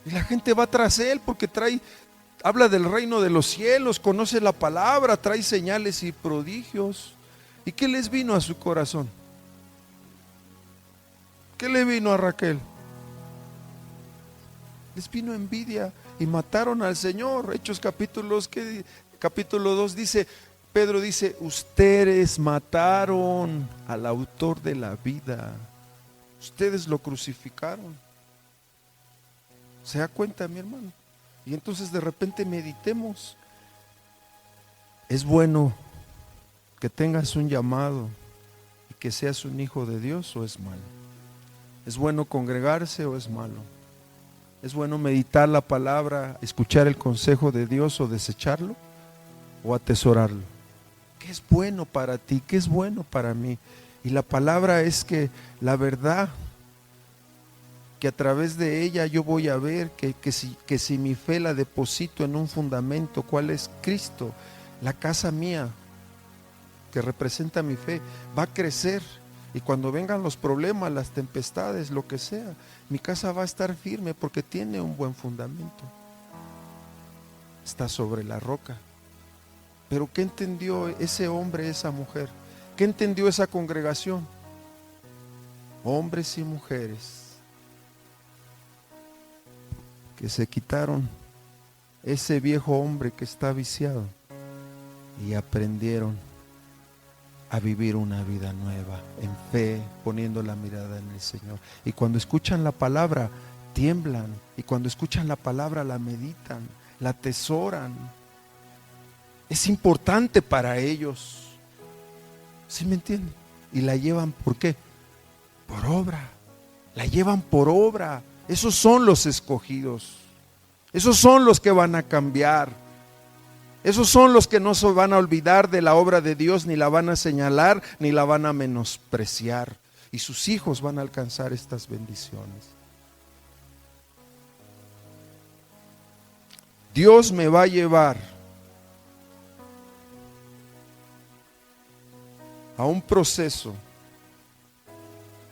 Y la gente va tras él porque habla del reino de los cielos, conoce la palabra, trae señales y prodigios. ¿Y qué les vino a su corazón? ¿Qué le vino a Raquel? Les vino envidia y mataron al Señor. Hechos capítulo 2 dice, Pedro dice, ustedes mataron al autor de la vida. Ustedes lo crucificaron. ¿Se da cuenta, mi hermano? Y entonces de repente meditemos. ¿Es bueno que tengas un llamado y que seas un hijo de Dios o es malo? ¿Es bueno congregarse o es malo? ¿Es bueno meditar la palabra, escuchar el consejo de Dios o desecharlo o atesorarlo? ¿Qué es bueno para ti? ¿Qué es bueno para mí? Y la palabra es que la verdad, que a través de ella yo voy a ver que si mi fe la deposito en un fundamento, ¿cuál es? Cristo, la casa mía, que representa mi fe, va a crecer. Y cuando vengan los problemas, las tempestades, lo que sea, mi casa va a estar firme porque tiene un buen fundamento. Está sobre la roca. Pero ¿qué entendió ese hombre, esa mujer? ¿Qué entendió esa congregación? Hombres y mujeres que se quitaron ese viejo hombre que está viciado y aprendieron a vivir una vida nueva, en fe, poniendo la mirada en el Señor. Y cuando escuchan la palabra, tiemblan. Y cuando escuchan la palabra, la meditan, la atesoran. Es importante para ellos. ¿Sí me entienden? Y la llevan, ¿por qué? Por obra. La llevan por obra. Esos son los escogidos. Esos son los que van a cambiar. Esos son los que no se van a olvidar de la obra de Dios, ni la van a señalar, ni la van a menospreciar. Y sus hijos van a alcanzar estas bendiciones. Dios me va a llevar a un proceso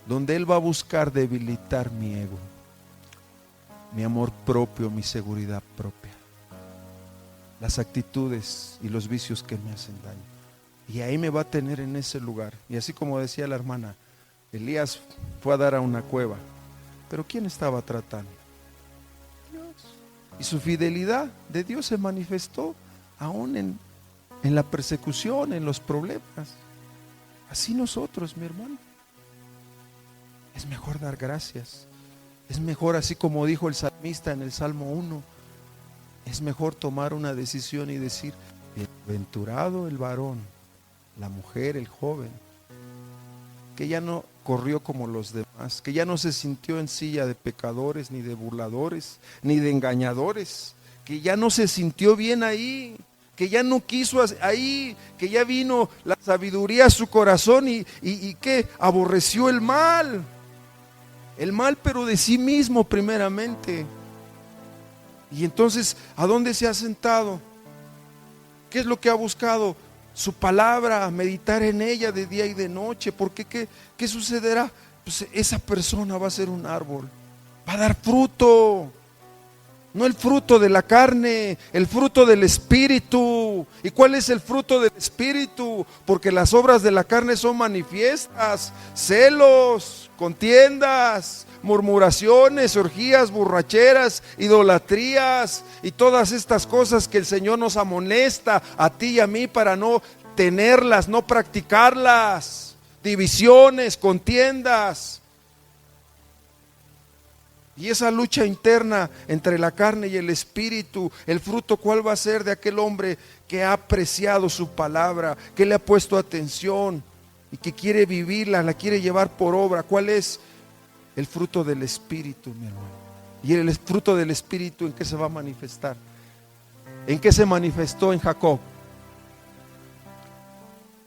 donde Él va a buscar debilitar mi ego, mi amor propio, mi seguridad propia, las actitudes y los vicios que me hacen daño. Y ahí me va a tener en ese lugar. Y así como decía la hermana, Elías fue a dar a una cueva, pero ¿quién estaba tratando? Dios. Y su fidelidad de Dios se manifestó aún en la persecución, en los problemas. Así nosotros, mi hermano, es mejor dar gracias. Es mejor, así como dijo el salmista en el Salmo 1, es mejor tomar una decisión y decir, bienaventurado el varón, la mujer, el joven, que ya no corrió como los demás, que ya no se sintió en silla de pecadores, ni de burladores, ni de engañadores, que ya no se sintió bien ahí, que ya no quiso ahí, que ya vino la sabiduría a su corazón y que aborreció el mal pero de sí mismo primeramente. Y entonces, ¿a dónde se ha sentado? ¿Qué es lo que ha buscado? Su palabra, meditar en ella de día y de noche. Porque ¿qué sucederá? Pues esa persona va a ser un árbol, va a dar fruto. No el fruto de la carne, el fruto del Espíritu. ¿Y cuál es el fruto del Espíritu? Porque las obras de la carne son manifiestas: celos, contiendas, murmuraciones, orgías, borracheras, idolatrías y todas estas cosas que el Señor nos amonesta a ti y a mí para no tenerlas, no practicarlas. divisiones, contiendas. Y esa lucha interna entre la carne y el espíritu, el fruto, ¿cuál va a ser de aquel hombre que ha apreciado su palabra, que le ha puesto atención y que quiere vivirla, la quiere llevar por obra? ¿Cuál es el fruto del espíritu, mi hermano? Y el fruto del espíritu, ¿en qué se va a manifestar? ¿En qué se manifestó en Jacob?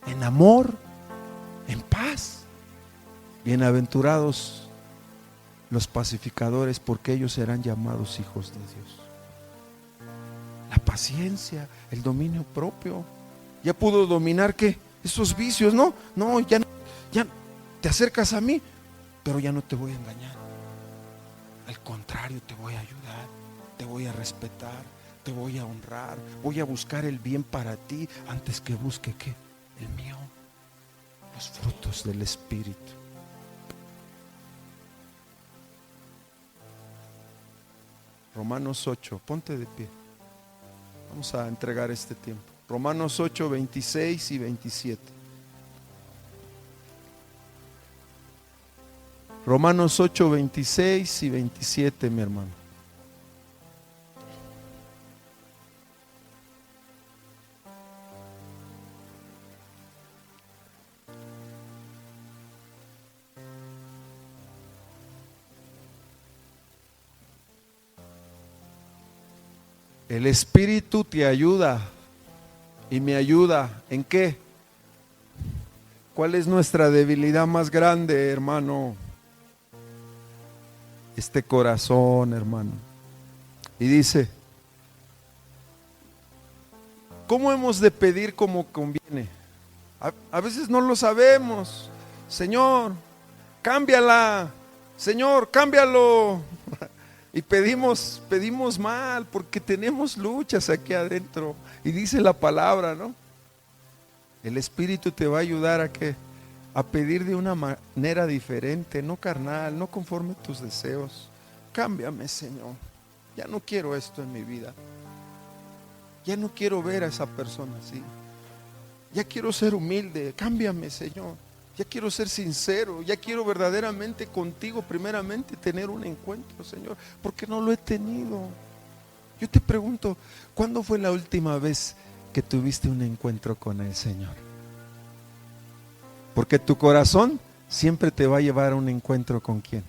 En amor, en paz. Bienaventurados los pacificadores, porque ellos serán llamados hijos de Dios. La paciencia, el dominio propio. Ya pudo dominar ¿qué? Esos vicios, ¿no? No, ya te acercas a mí, pero ya no te voy a engañar. Al contrario, te voy a ayudar, te voy a respetar, te voy a honrar, voy a buscar el bien para ti antes que busque ¿qué? El mío. Los frutos del Espíritu. Romanos 8, ponte de pie. Vamos a entregar este tiempo. Romanos 8, 26 y 27. Romanos 8, 26 y 27, mi hermano. El Espíritu te ayuda y me ayuda. ¿En qué? ¿Cuál es nuestra debilidad más grande, hermano? Este corazón, hermano. Y dice, ¿cómo hemos de pedir como conviene? A veces no lo sabemos. Señor, cámbiala. Señor, cámbialo. Y pedimos mal porque tenemos luchas aquí adentro. Y dice la palabra, ¿no? El Espíritu te va a ayudar a ¿qué? A pedir de una manera diferente, no carnal, no conforme a tus deseos. Cámbiame, Señor. Ya no quiero esto en mi vida. Ya no quiero ver a esa persona así. Ya quiero ser humilde. Cámbiame, Señor. Ya quiero ser sincero, ya quiero verdaderamente contigo, primeramente tener un encuentro, Señor, porque no lo he tenido. Yo te pregunto, ¿cuándo fue la última vez que tuviste un encuentro con el Señor? Porque tu corazón siempre te va a llevar a un encuentro con ¿quién?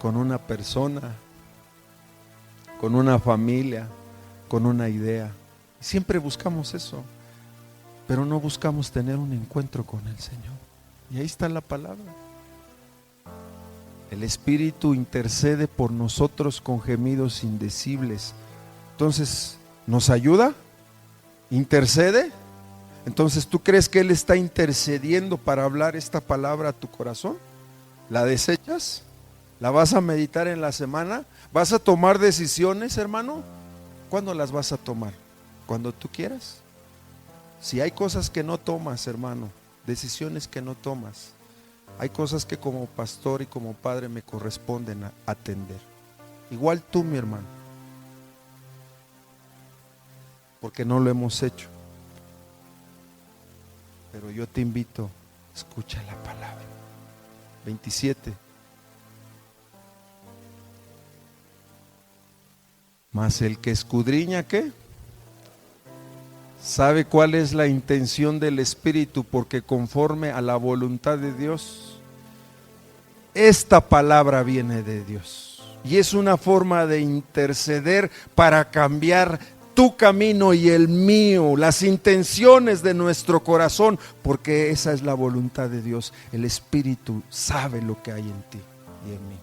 Con una persona, con una familia, con una idea. Siempre buscamos eso, pero no buscamos tener un encuentro con el Señor. Y ahí está la palabra. El Espíritu intercede por nosotros con gemidos indecibles. Entonces, ¿nos ayuda? ¿Intercede? Entonces, ¿tú crees que Él está intercediendo para hablar esta palabra a tu corazón? ¿La desechas? ¿La vas a meditar en la semana? ¿Vas a tomar decisiones, hermano? ¿Cuándo las vas a tomar? Cuando tú quieras. Si hay cosas que no tomas, hermano, decisiones que no tomas, hay cosas que como pastor y como padre me corresponden atender. Igual tú, mi hermano, porque no lo hemos hecho. Pero yo te invito, escucha la palabra. 27. Mas el que escudriña, ¿qué? ¿Sabe cuál es la intención del Espíritu? Porque conforme a la voluntad de Dios, esta palabra viene de Dios. Y es una forma de interceder para cambiar tu camino y el mío, las intenciones de nuestro corazón, porque esa es la voluntad de Dios. El Espíritu sabe lo que hay en ti y en mí.